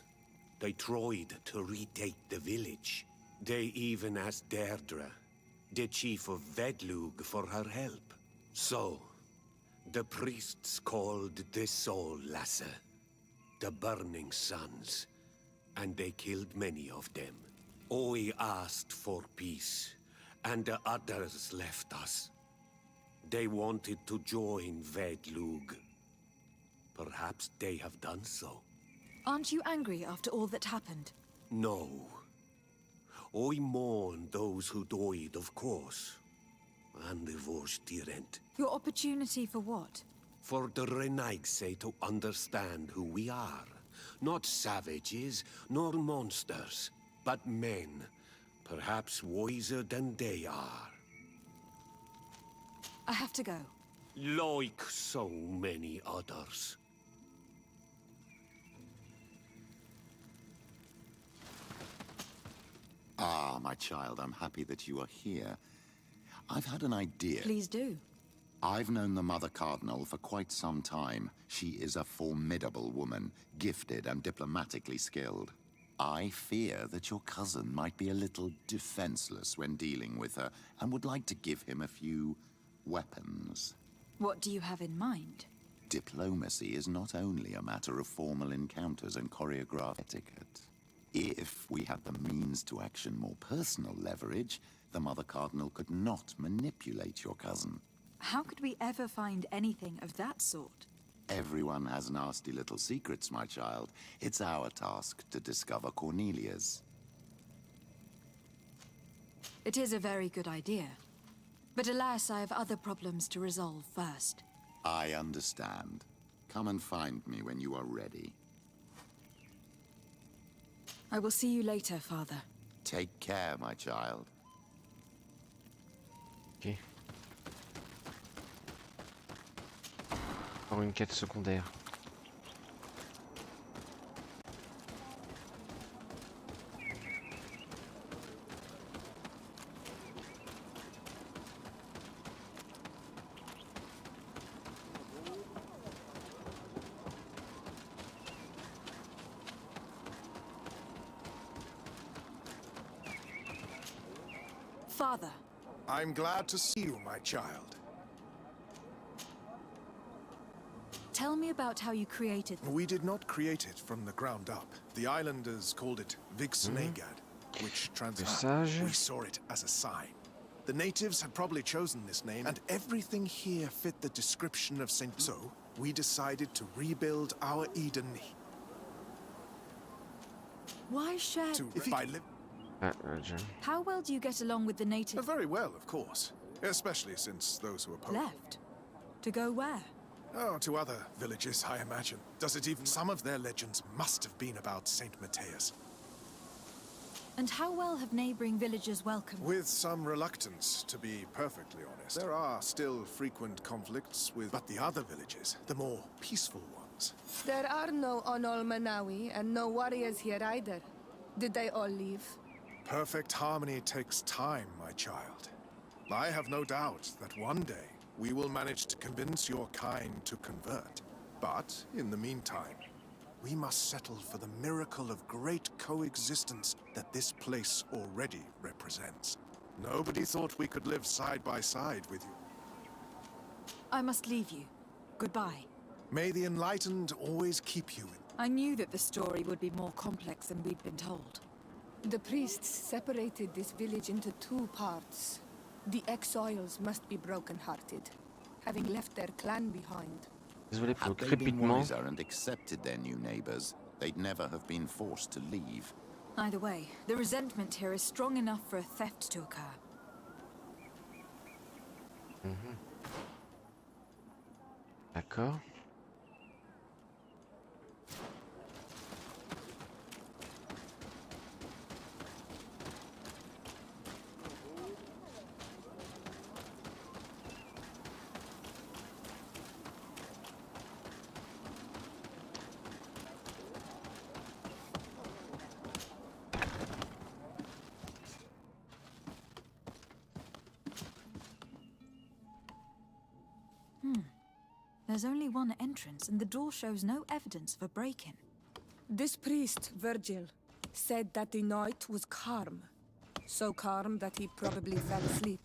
They tried to retake the village. They even asked Deirdre, the chief of Vedlug, for her help. So, the priests called the Soul Lasser, the Burning Suns, and they killed many of them. I asked for peace, and the others left us. They wanted to join Vedlug. Perhaps they have done so. Aren't you angry after all that happened? No. I mourn those who died, of course. And the Vorstyrent. Your opportunity for what? For the Renigse to understand who we are. Not savages, nor monsters, but men. Perhaps wiser than they are. I have to go. Like so many others. Ah, my child, I'm happy that you are here. I've had an idea. Please do. I've known the Mother Cardinal for quite some time. She is a formidable woman, gifted and diplomatically skilled. I fear that your cousin might be a little defenseless when dealing with her, and would like to give him a few weapons. What do you have in mind? Diplomacy is not only a matter of formal encounters and choreographed etiquette. If we had the means to action more personal leverage, the Mother Cardinal could not manipulate your cousin. How could we ever find anything of that sort? Everyone has nasty little secrets, my child. It's our task to discover Cornelia's. It is a very good idea. But alas, I have other problems to resolve first. I understand. Come and find me when you are ready. I will see you later, Father. Take care, my child. Ok. Encore une quête secondaire. Father. I'm glad to see you, my child. Tell me about how you created... We did not create it from the ground up. The islanders called it Vixnagad, which translates. We saw it as a sign. The natives had probably chosen this name, and everything here fit the description of Saint. So, we decided to rebuild our Eden. Why share... How well do you get along with the natives? Very well, of course. Especially since those who are left? To go where? Oh, to other villages, I imagine. Does it even... Some of their legends must have been about Saint Matthias. And how well have neighboring villages welcomed? With some reluctance, to be perfectly honest. There are still frequent conflicts with... But the other villages, the more peaceful ones. There are no Onol and no warriors here either. Did they all leave? Perfect harmony takes time, my child. I have no doubt that one day we will manage to convince your kind to convert. But, in the meantime, we must settle for the miracle of great coexistence that this place already represents. Nobody thought we could live side by side with you. I must leave you. Goodbye. May the enlightened always keep you in. I knew that the story would be more complex than we'd been told. The priests separated this village into two parts. The exiles must be broken-hearted, having left their clan behind. Désolé pour le Had they been crépitement. wiser and accepted their new neighbors, they'd never have been forced to leave. Either way, the resentment here is strong enough for a theft to occur. D'accord. There's only one entrance, and the door shows no evidence of a break-in. This priest, Virgil, said that the night was calm. So calm that he probably fell asleep.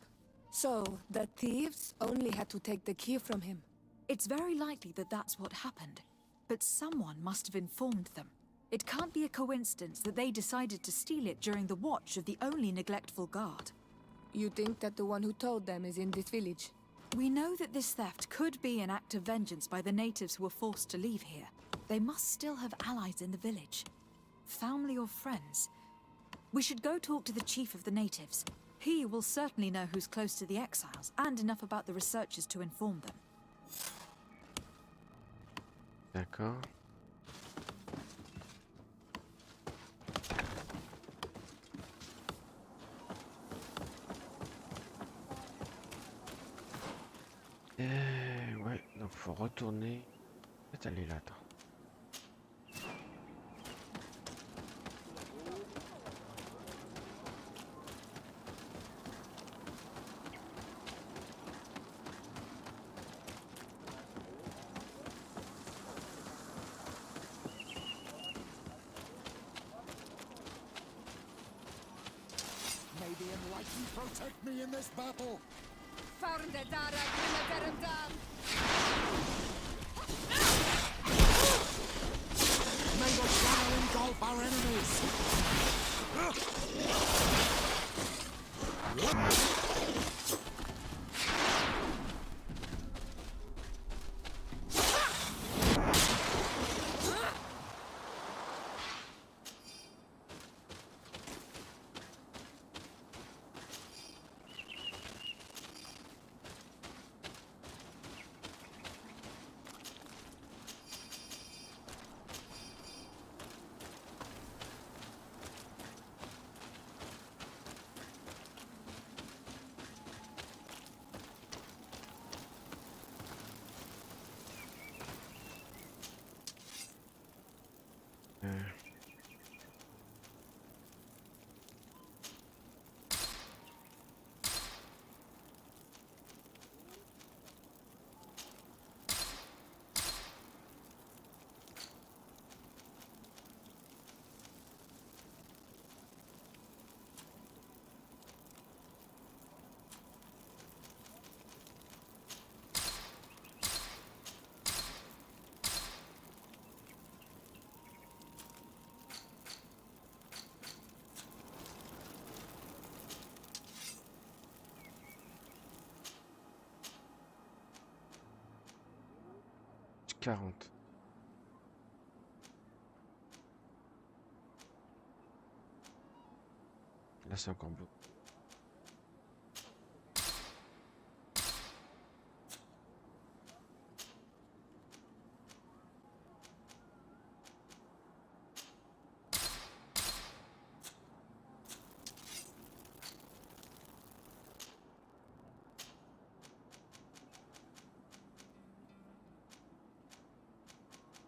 So, the thieves only had to take the key from him. It's very likely that that's what happened. But someone must have informed them. It can't be a coincidence that they decided to steal it during the watch of the only neglectful guard. You think that the one who told them is in this village? We know that this theft could be an act of vengeance by the natives who were forced to leave here. They must still have allies in the village. Family or friends. We should go talk to the chief of the natives. He will certainly know who's close to the exiles, and enough about the researchers to inform them. D'accord. Ouais, donc faut retourner. Peut-être aller là, attends. May the enlightened protect me in this battle. engulf our enemies. Quarante. Là c'est encore beau.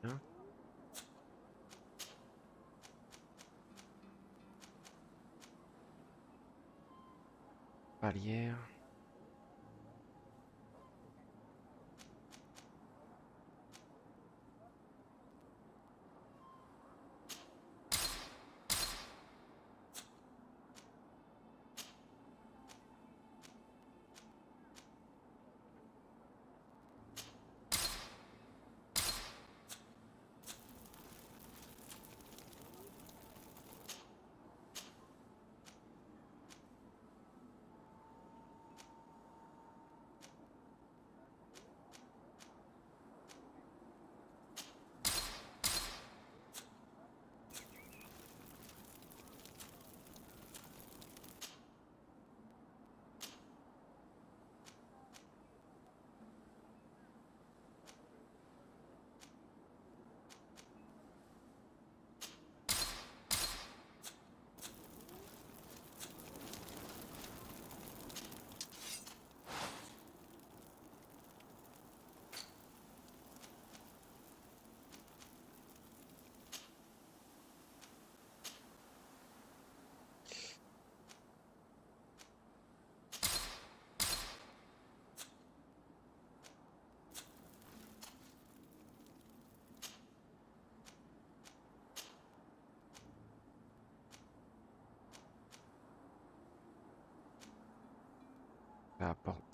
Hein? Palière.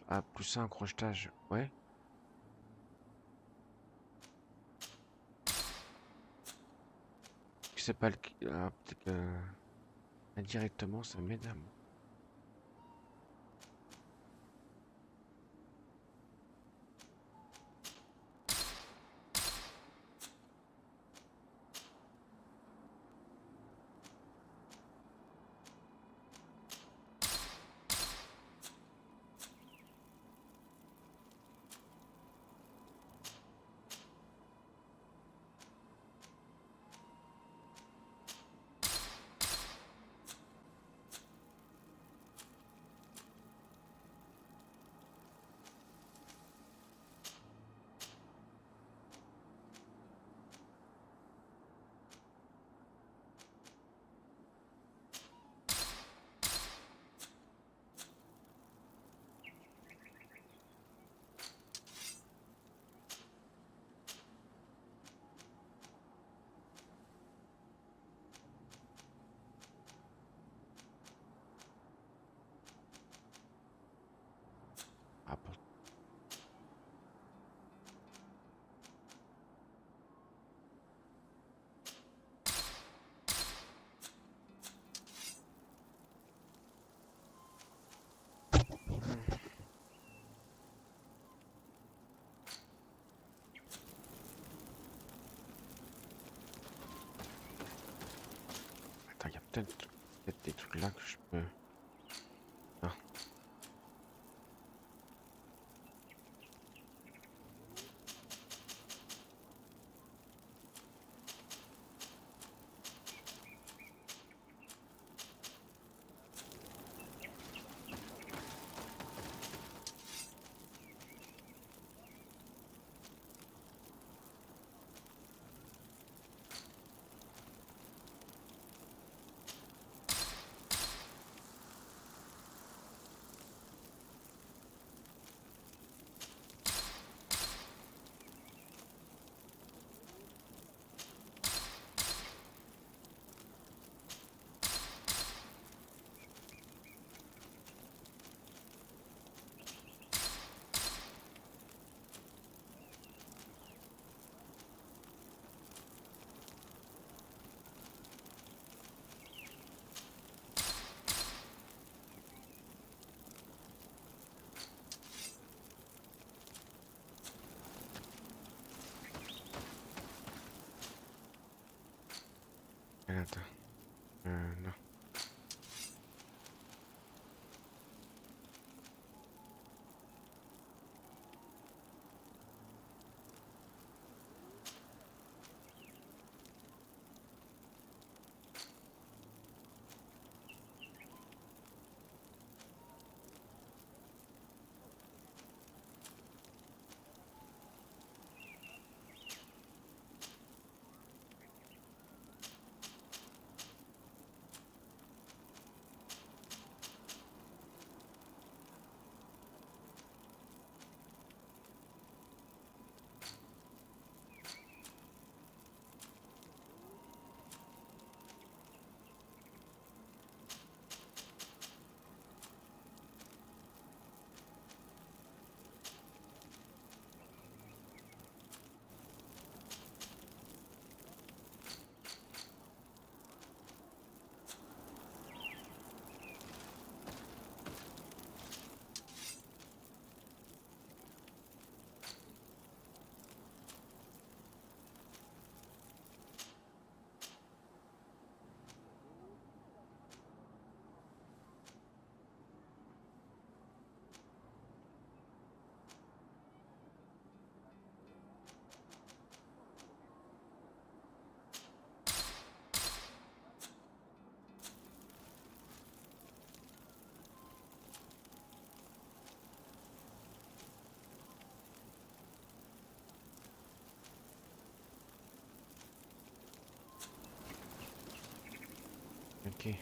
À plus un crochetage, ouais. Je sais pas le. Peut-être que indirectement ça m'aide à moi. peut-être des trucs là que je peux... Ah. Attends. Non. Ok.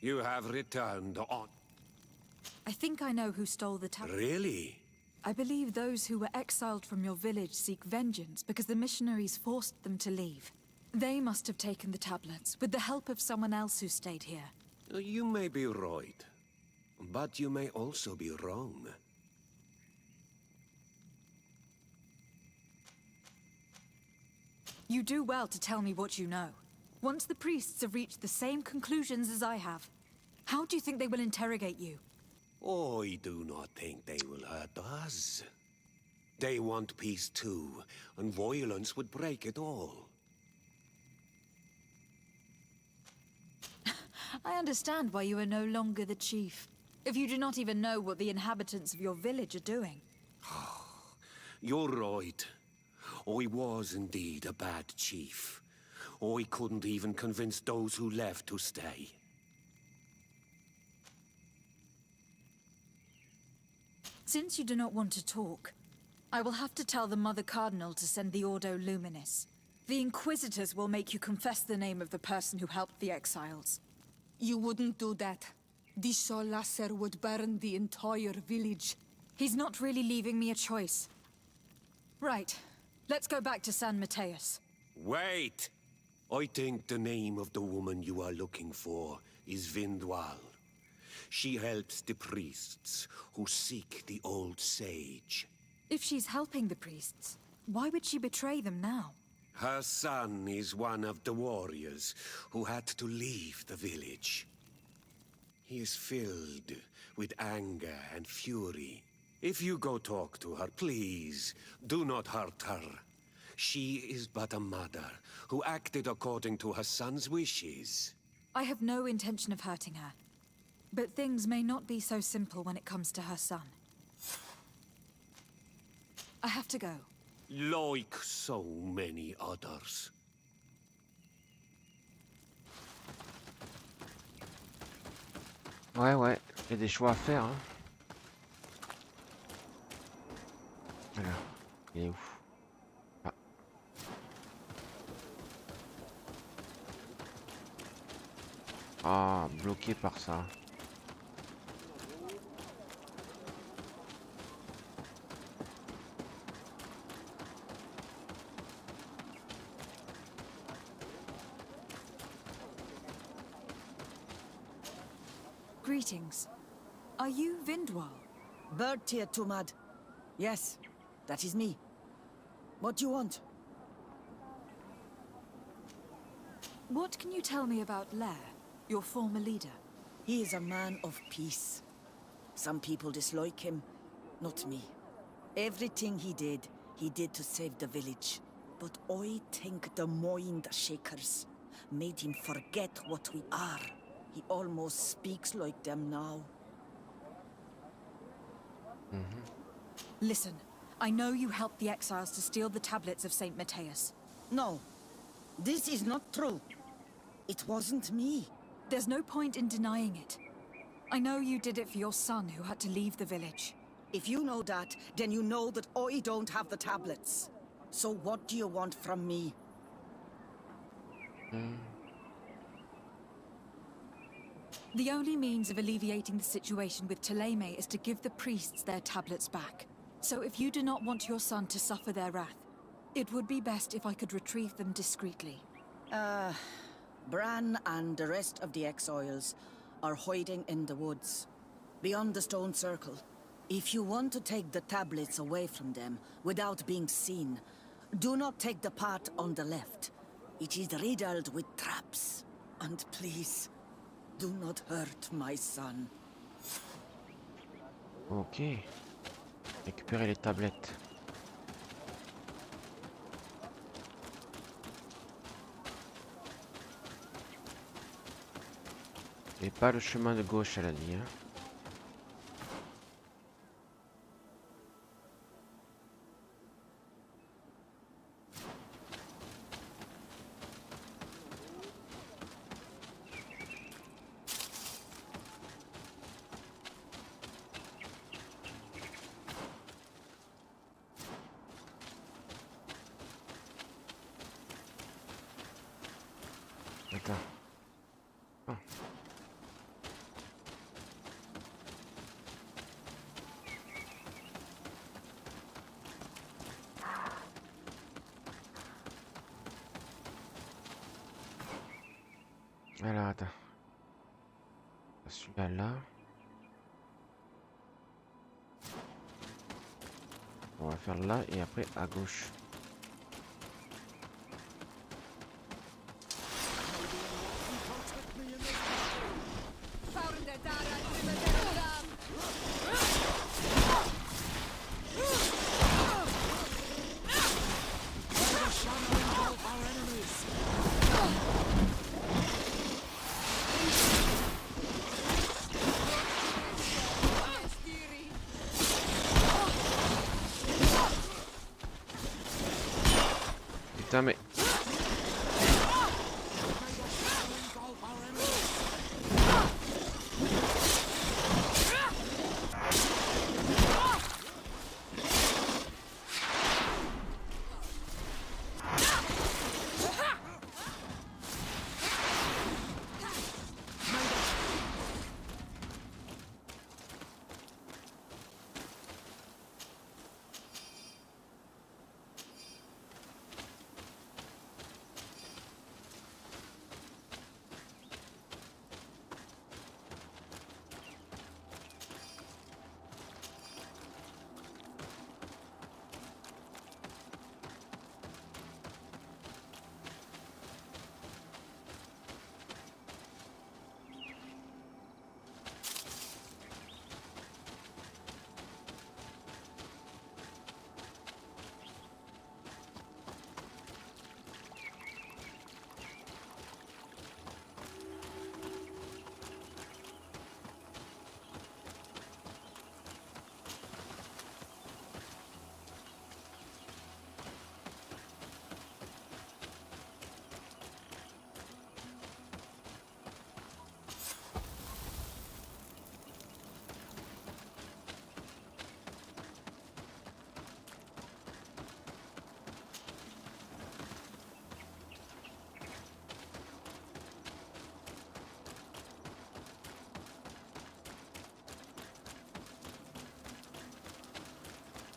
You have returned on... I think I know who stole the tablet. Really? I believe those who were exiled from your village seek vengeance because the missionaries forced them to leave. They must have taken the tablets, with the help of someone else who stayed here. You may be right, but you may also be wrong. You do well to tell me what you know. Once the priests have reached the same conclusions as I have, how do you think they will interrogate you? I do not think they will hurt us. They want peace too, and violence would break it all. I understand why you are no longer the chief. If you do not even know what the inhabitants of your village are doing. You're right. I was indeed a bad chief. I couldn't even convince those who left to stay. Since you do not want to talk, I will have to tell the Mother Cardinal to send the Ordo Luminis. The Inquisitors will make you confess the name of the person who helped the exiles. You wouldn't do that. The Soul Lasser would burn the entire village. He's not really leaving me a choice. Right. Let's go back to San Mateus. Wait! I think the name of the woman you are looking for is Vindwal. She helps the priests who seek the old sage. If she's helping the priests, why would she betray them now? Her son is one of the warriors who had to leave the village. He is filled with anger and fury. If you go talk to her, please, do not hurt her. She is but a mother who acted according to her son's wishes. I have no intention of hurting her. But things may not be so simple when it comes to her son. I have to go. Like so many others. Ouais, ouais, il y a des choix à faire. Hein. Voilà, il est où? Ah. Ah, bloqué par ça. Greetings. Are you Vindwal? Bertia Tumad. Yes, that is me. What do you want? What can you tell me about Lair, your former leader? He is a man of peace. Some people dislike him, not me. Everything he did to save the village. But I think the mind shakers made him forget what we are. He almost speaks like them now. Listen, I know you helped the exiles to steal the tablets of St. Mateus. No, this is not true. It wasn't me. There's no point in denying it. I know you did it for your son who had to leave the village. If you know that, then you know that I don't have the tablets. So what do you want from me? The only means of alleviating the situation with Thélème is to give the priests their tablets back. So if you do not want your son to suffer their wrath, it would be best if I could retrieve them discreetly. Bran and the rest of the exiles are hiding in the woods, beyond the stone circle. If you want to take the tablets away from them without being seen, do not take the path on the left. It is riddled with traps. And please, do not hurt my son. Ok. Récupérer les tablettes. Et pas le chemin de gauche, elle a dit. Hein. Attends. Ah. Alors attends. Celui-là là. On va faire là et après à gauche. Putain mais...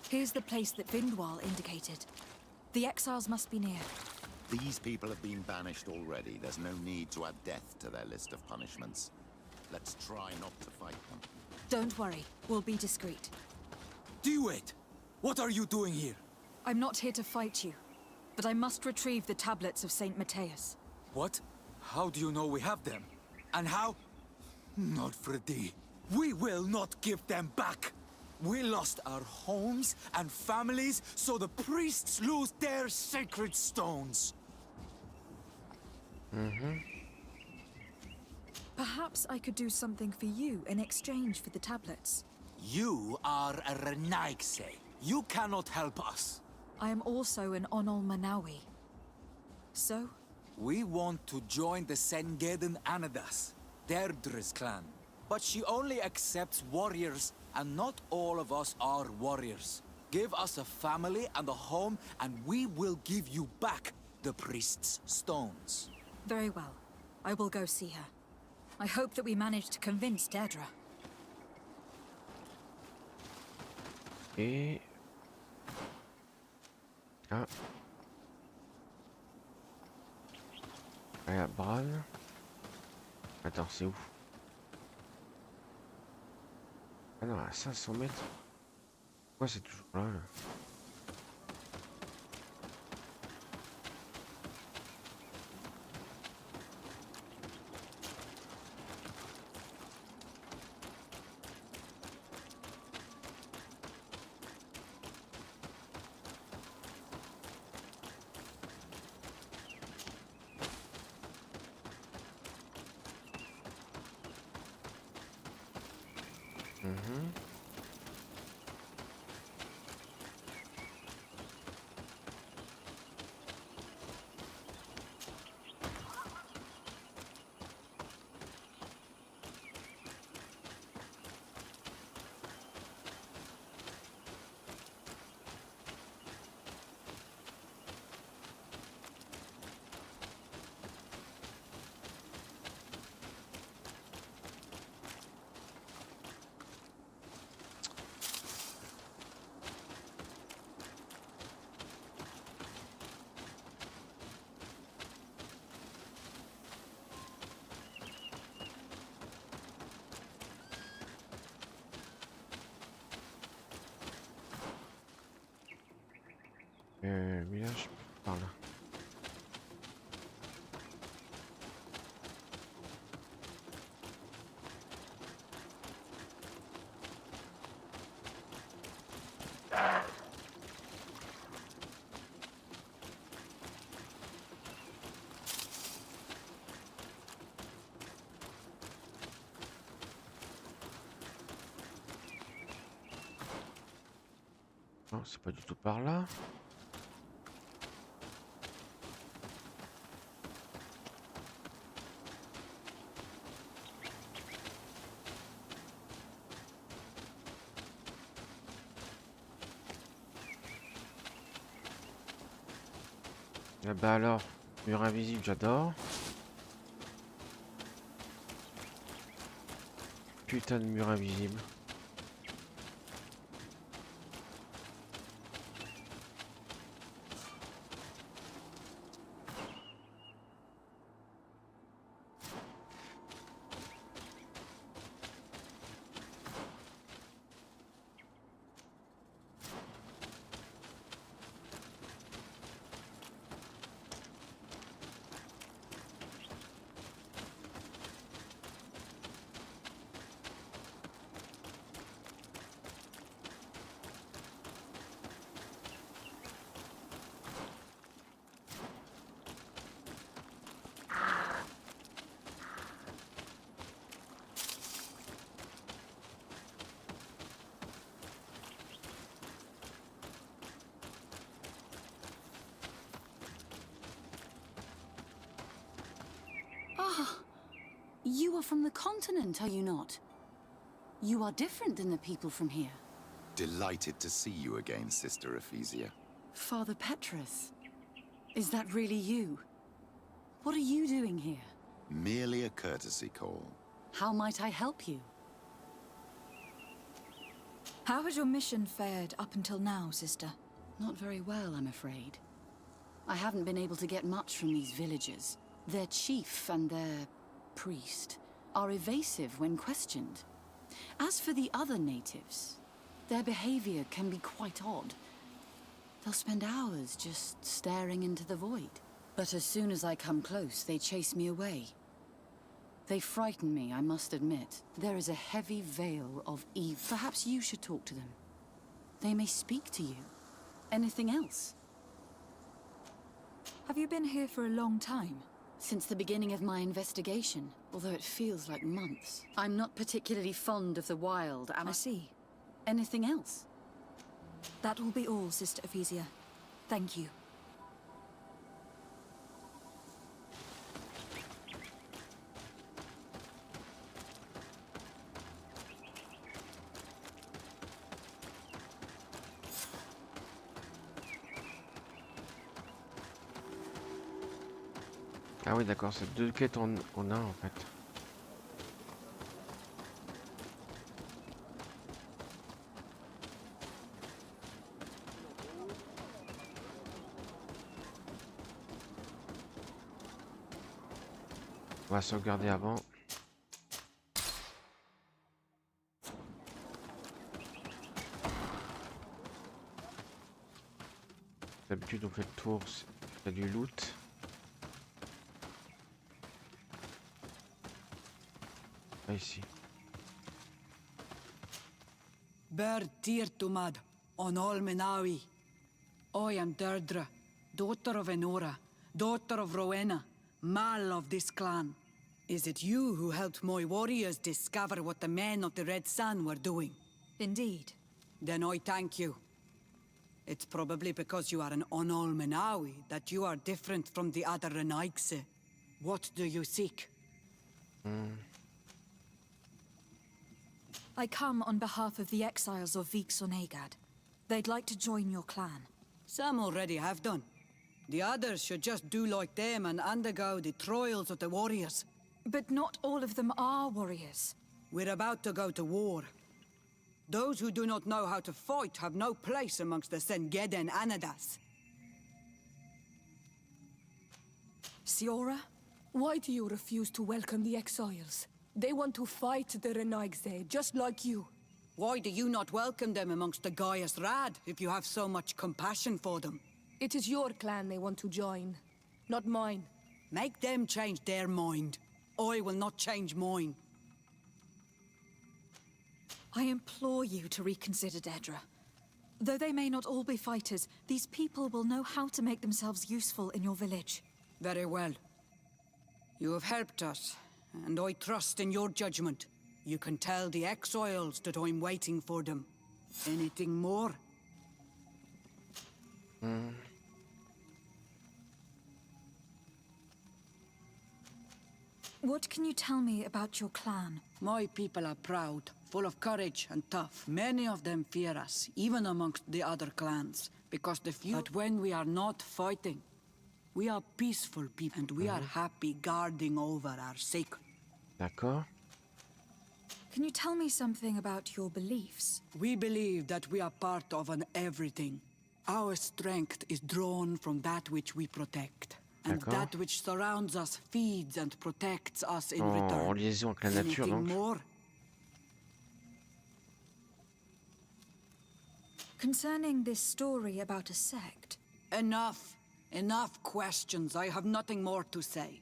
Here's the place that Vindwal indicated. The exiles must be near. These people have been banished already. There's no need to add death to their list of punishments. Let's try not to fight them. Don't worry, we'll be discreet. Do it! What are you doing here? I'm not here to fight you, but I must retrieve the tablets of Saint Matthias. What? How do you know we have them? And how? Not for a day. We will not give them back! We lost our homes and families, so the priests lose their sacred stones. Perhaps I could do something for you in exchange for the tablets. You are a Renaigse. You cannot help us. I am also an Onol Manawi. So? We want to join the Sengeden Anadas, Deirdre's clan. But she only accepts warriors, and not all of us are warriors. Give us a family and a home, and we will give you back the priest's stones. Very well. I will go see her. I hope that we manage to convince Deirdre. Et... Ah. Ah, y'a Bran. Attends, c'est où? Ah non, à 500 mètres. Pourquoi c'est toujours là, là? Village par là. Non, c'est pas du tout par là. Ah bah alors, mur invisible, j'adore. Putain de mur invisible. You are from the continent, are you not? You are different than the people from here. Delighted to see you again, Sister Ephesia. Father Petrus, is that really you? What are you doing here? Merely a courtesy call. How might I help you? How has your mission fared up until now, sister? Not very well, I'm afraid. I haven't been able to get much from these villagers. Their chief and their priest are evasive when questioned. As for the other natives, their behavior can be quite odd. They'll spend hours just staring into the void. But as soon as I come close, they chase me away. They frighten me, I must admit. There is a heavy veil of evil. Perhaps you should talk to them. They may speak to you. Anything else? Have you been here for a long time? Since the beginning of my investigation, although it feels like months. I'm not particularly fond of the wild, and I see. Anything else? That will be all, Sister Ephesia. Thank you. Ah oui, d'accord, c'est 2 quêtes en un en fait. On va sauvegarder avant. D'habitude on fait le tour, c'est du loot. Pas ici. Tirtumad, on Olmenawi. I am Deirdre, daughter of Enora, daughter of Rowena, Mal of this clan. Is it you who helped my warriors discover what the men of the Red Sun were doing? Indeed. Then I thank you. It's probably because you are an Onolmenawi that you are different from the other Renaigse. What do you seek? I come on behalf of the exiles of Vixonegad. They'd like to join your clan. Some already have done. The others should just do like them and undergo the trials of the warriors. But not all of them are warriors. We're about to go to war. Those who do not know how to fight have no place amongst the Sengeden Anadas. Siora, why do you refuse to welcome the exiles? They want to fight the Renaigse, just like you. Why do you not welcome them amongst the Gaius Rad, if you have so much compassion for them? It is your clan they want to join, not mine. Make them change their mind. I will not change mine. I implore you to reconsider, Deirdre. Though they may not all be fighters, these people will know how to make themselves useful in your village. Very well. You have helped us, and I trust in your judgment. You can tell the exiles that I'm waiting for them. Anything more? What can you tell me about your clan? My people are proud, full of courage and tough. Many of them fear us, even amongst the other clans, because the few... But when we are not fighting, we are peaceful people, and we are happy guarding over our sacred. D'accord. Can you tell me something about your beliefs? We believe that we are part of an everything. Our strength is drawn from that which we protect. And that which surrounds us feeds and protects us in return. En liaison avec la nature, Anything donc. more? Concerning this story about a sect... Enough. Enough questions. I have nothing more to say.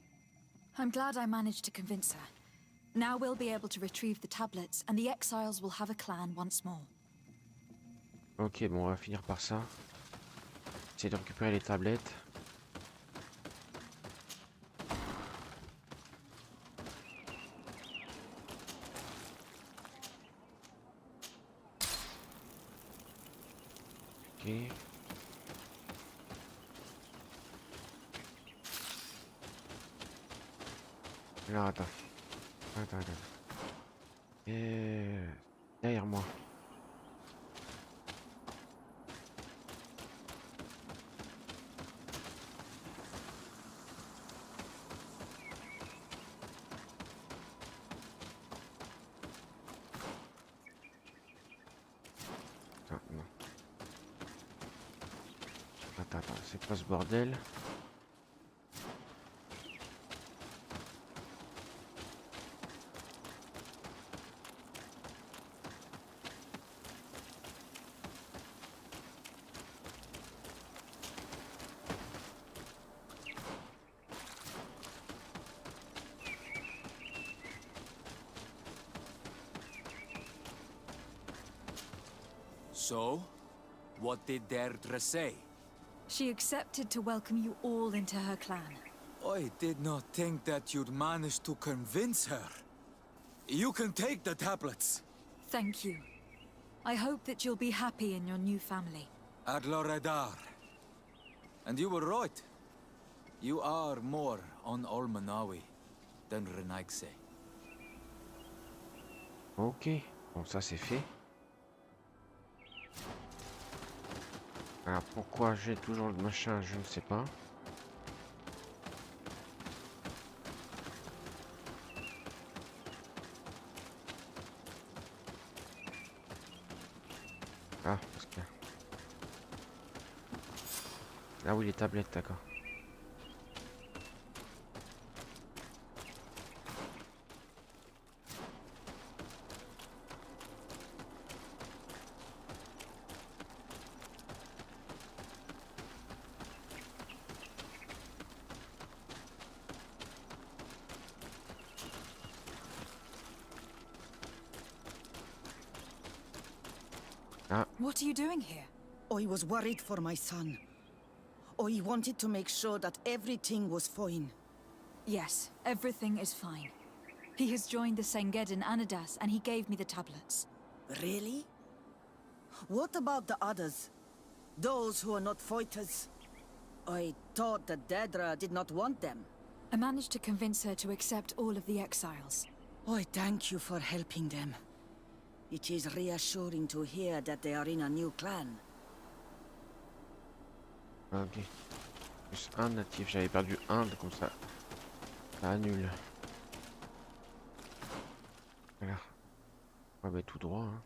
I'm glad I managed to convince her. Now we'll be able to retrieve the tablets, and the exiles will have a clan once more. Ok, bon, on va finir par ça. Essayer de récupérer les tablettes. Ok. Alors, attends. Attends. Et... derrière moi. c'est quoi ce bordel? So, what did Deirdre say? She accepted to welcome you all into her clan. I did not think that you'd manage to convince her. You can take the tablets. Thank you. I hope that you'll be happy in your new family. Adloredar. And you were right. You are more on Olmanawi than Renaigse. Ok, bon ça c'est fait. Alors pourquoi j'ai toujours le machin, je ne sais pas. Ah, parce que... Ah oui, les tablettes, d'accord. What are you doing here? I was worried for my son. I wanted to make sure that everything was fine. Yes, everything is fine. He has joined the Sengedin Anadas and he gave me the tablets. Really? What about the others? Those who are not fighters? I thought that Deirdre did not want them. I managed to convince her to accept all of the exiles. I thank you for helping them. It is reassuring to hear that they are in a new clan. Ok. Plus un natif, j'avais perdu un, comme ça. Ça annule. Voilà. Ouais, bah tout droit, hein.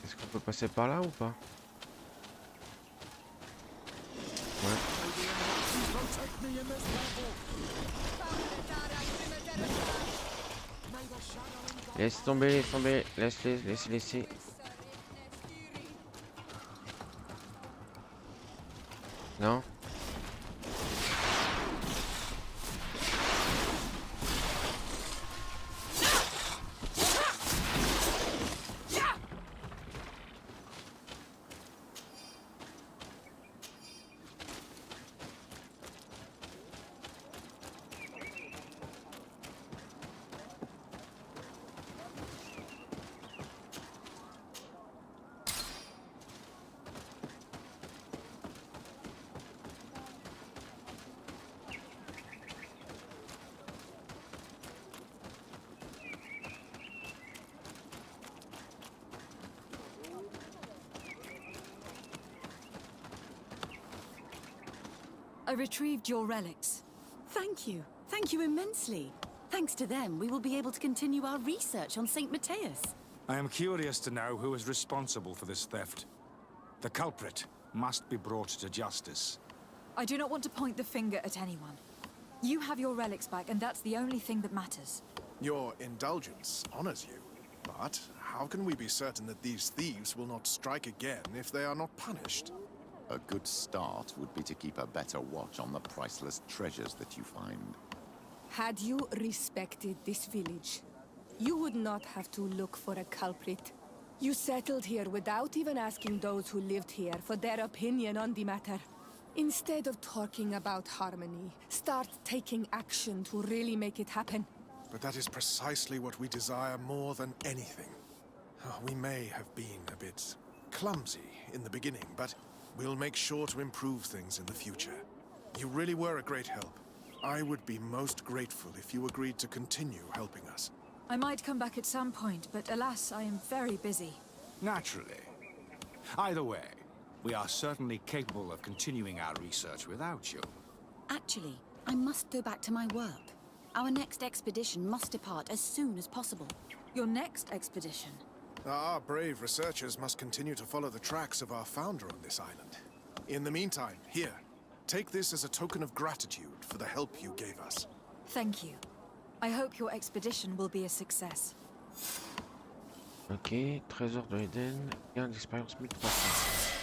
Est-ce qu'on peut passer par là ou pas? Ouais. Laisse tomber, laissez. Non? I retrieved your relics. Thank you. Thank you immensely. Thanks to them, we will be able to continue our research on St. Matthias. I am curious to know who is responsible for this theft. The culprit must be brought to justice. I do not want to point the finger at anyone. You have your relics back, and that's the only thing that matters. Your indulgence honors you. But how can we be certain that these thieves will not strike again if they are not punished? A good start would be to keep a better watch on the priceless treasures that you find. Had you respected this village, you would not have to look for a culprit. You settled here without even asking those who lived here for their opinion on the matter. Instead of talking about harmony, start taking action to really make it happen. But that is precisely what we desire more than anything. We may have been a bit clumsy in the beginning, but we'll make sure to improve things in the future. You really were a great help. I would be most grateful if you agreed to continue helping us. I might come back at some point, but alas, I am very busy. Naturally. Either way, we are certainly capable of continuing our research without you. Actually, I must go back to my work. Our next expedition must depart as soon as possible. Your next expedition? Our brave researchers must continue to follow the tracks of our founder on this island. In the meantime, here, take this as a token of gratitude for the help you gave us. Thank you. I hope your expedition will be a success. Ok, trésor de l'Éden, gain d'expérience 1300.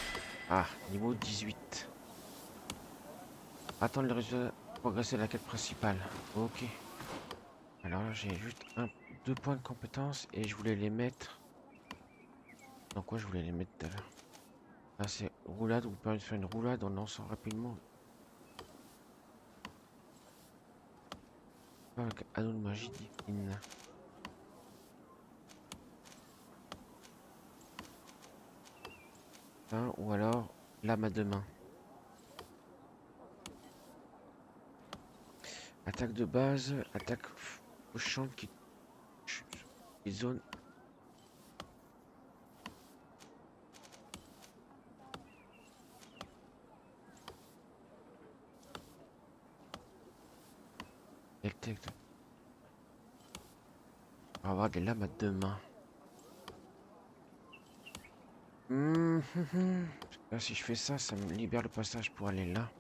Ah, niveau 18. Attendre le résultat, progresser à la quête principale. Ok. Alors là, j'ai juste 2 points de compétence et je voulais les mettre. Dans quoi je voulais les mettre tout à l'heure? Là, c'est roulade, vous permet de faire une roulade en lançant rapidement. Avec anneau de magie divine. Hein, ou alors lame à deux mains. Attaque de base, attaque fauchante qui zone. On va avoir des lames à deux mains. Là, si je fais ça, ça me libère le passage pour aller là.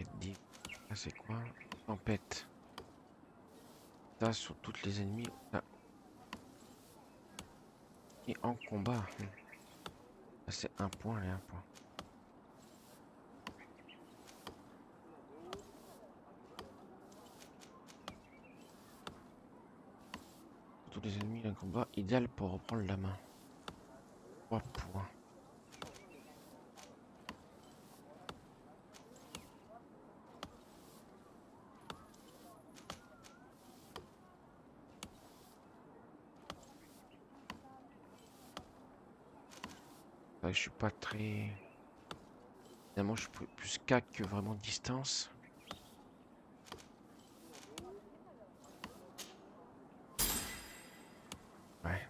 Là, c'est quoi? Tempête. Ça sur toutes les ennemis. Là. Et en combat. Là, c'est un point et un point. Tous les ennemis d'un combat idéal pour reprendre la main. 3 points. Je suis pas très... Évidemment, je suis plus cac que vraiment distance. Ouais.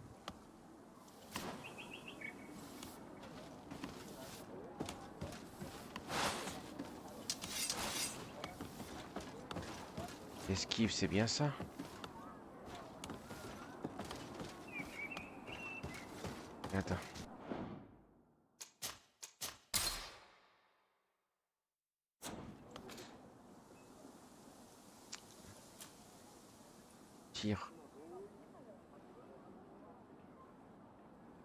Esquive, c'est bien ça. Attends. Tir.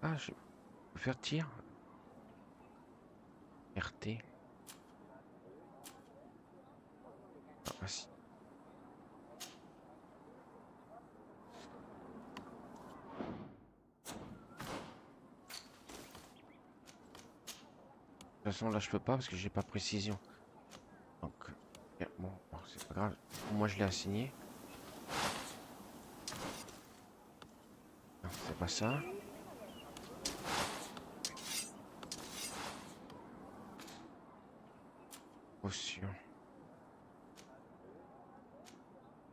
Ah, je peux faire tir. RT. Ah, si. De toute façon, là, je peux pas parce que j'ai pas précision. Donc, bon, c'est pas grave. Moi, je l'ai assigné. Non, c'est pas ça. Potion.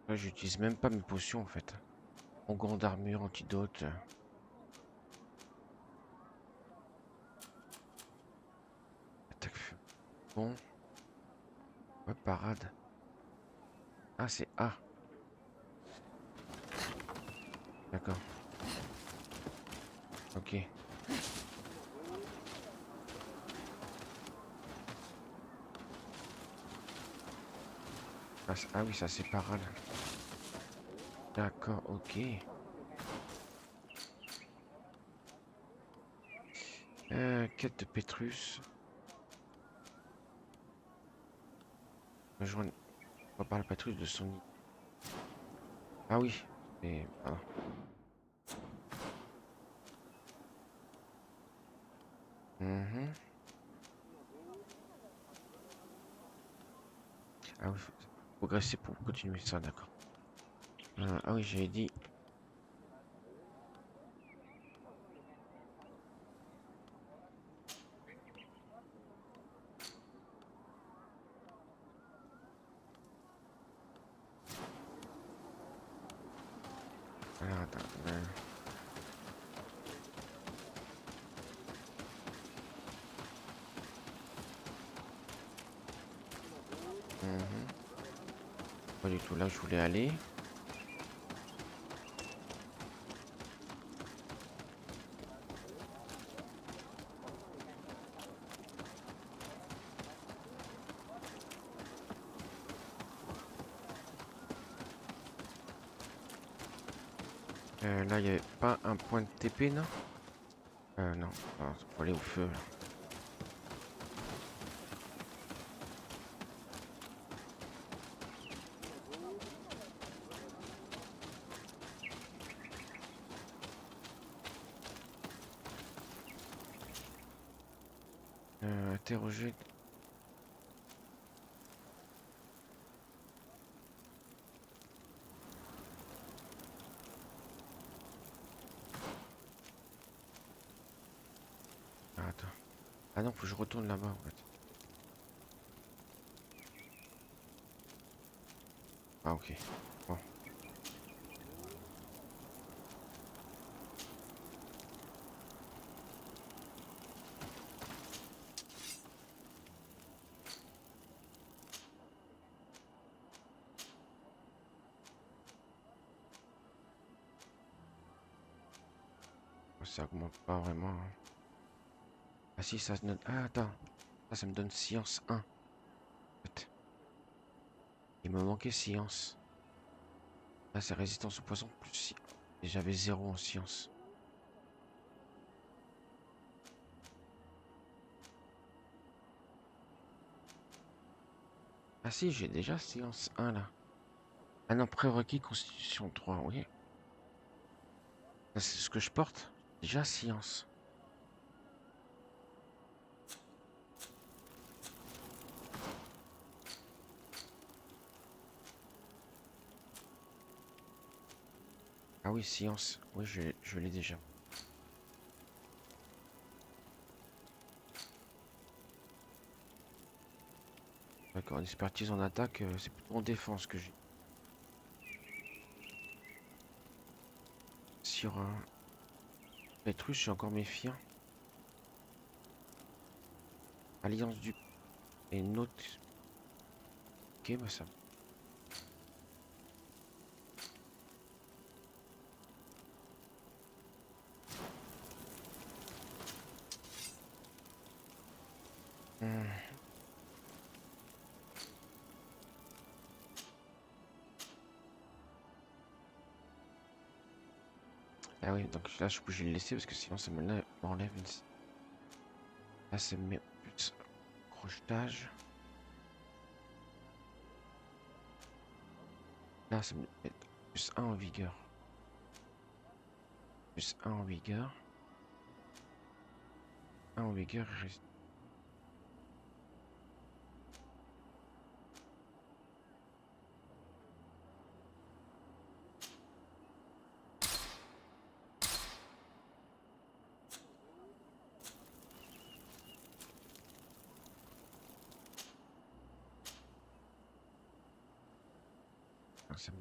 Là, j'utilise même pas mes potions en fait. Onguent d'armure, antidote. Attaque feu. Bon. Ouais, parade. Ah, c'est A. D'accord. Ok. Ah, ah oui, ça c'est parade. D'accord, ok. Quête de Pétrus. Rejoindre. On parle Pétrus de son... Ah oui. Et... Ah. Ah oui, faut progresser pour continuer ça, d'accord. Ah oui, j'avais dit... Alors, attends, Pas du tout là où je voulais aller. Là, il n'y avait pas un point de TP, non? Non, faut aller au feu, là. Interroger. Ah, attends. Ah non, faut que je retourne là-bas, en fait. Ah, ok. Bon. Ça augmente pas vraiment. Hein. Ah si, ça donne... Ah, attends. Ça me donne science 1. En fait. Il me manquait science. Là, c'est résistance au poison plus science. Et j'avais 0 en science. Ah si, j'ai déjà science 1 là. Ah non, prérequis constitution 3, oui. C'est ce que je porte. Déjà science. Ah oui, science. Oui, je l'ai déjà. D'accord, expertise en attaque, c'est plutôt en défense que j'ai. Sur un... Pétrus, je suis encore méfiant. Alliance du... Et note... Ok, bah ça... Ah oui, donc là je suis obligé de le laisser parce que sinon ça m'enlève une... Là ça me met plus crochetage. Là ça me met plus 1 en vigueur. Plus 1 en vigueur. 1 en vigueur et reste... Ah, ça me...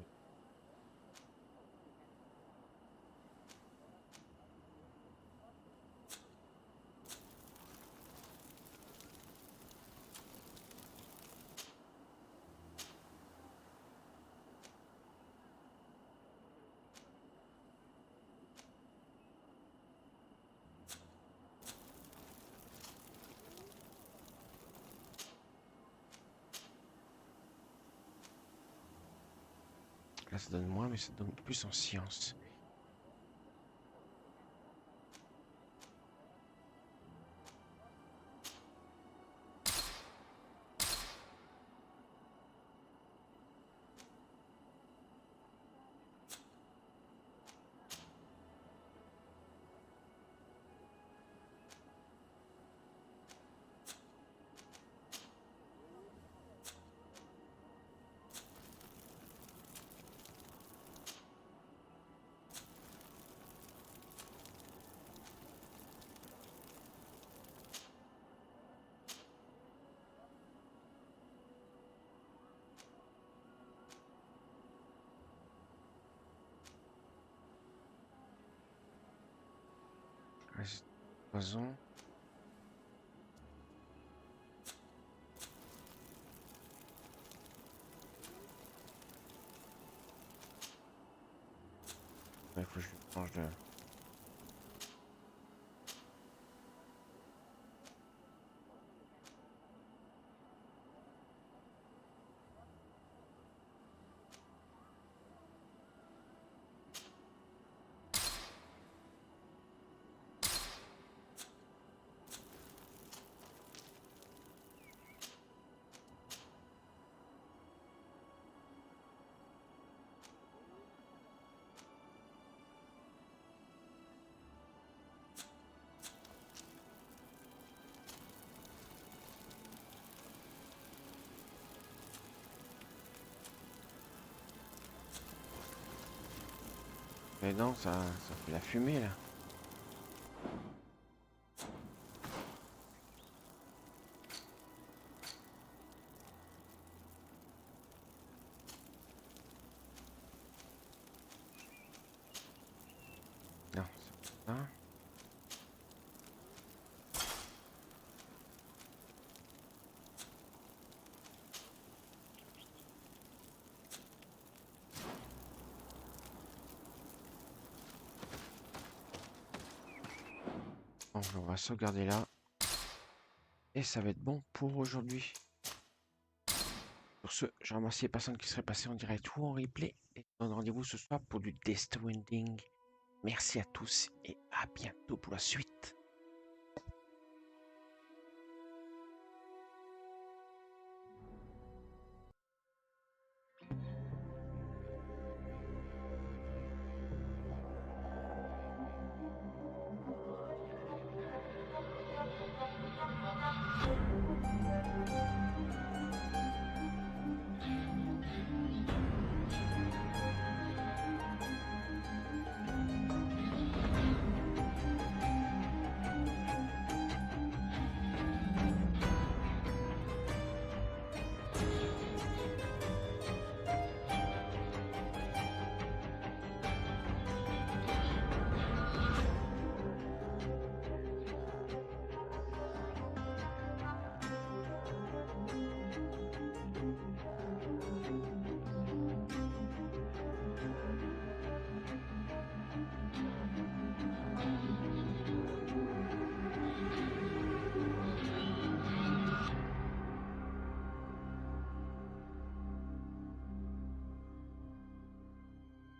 Là, ça donne moins, mais ça donne plus en science. Poison. Il faut que je change de... Mais non, ça fait la fumée là. Non, c'est pas ça. Bon, on va sauvegarder là. Et ça va être bon pour aujourd'hui. Pour ce, je remercie les personnes qui seraient passées en direct ou en replay. Et je donne rendez-vous ce soir pour du Death Stranding. Merci à tous et à bientôt pour la suite.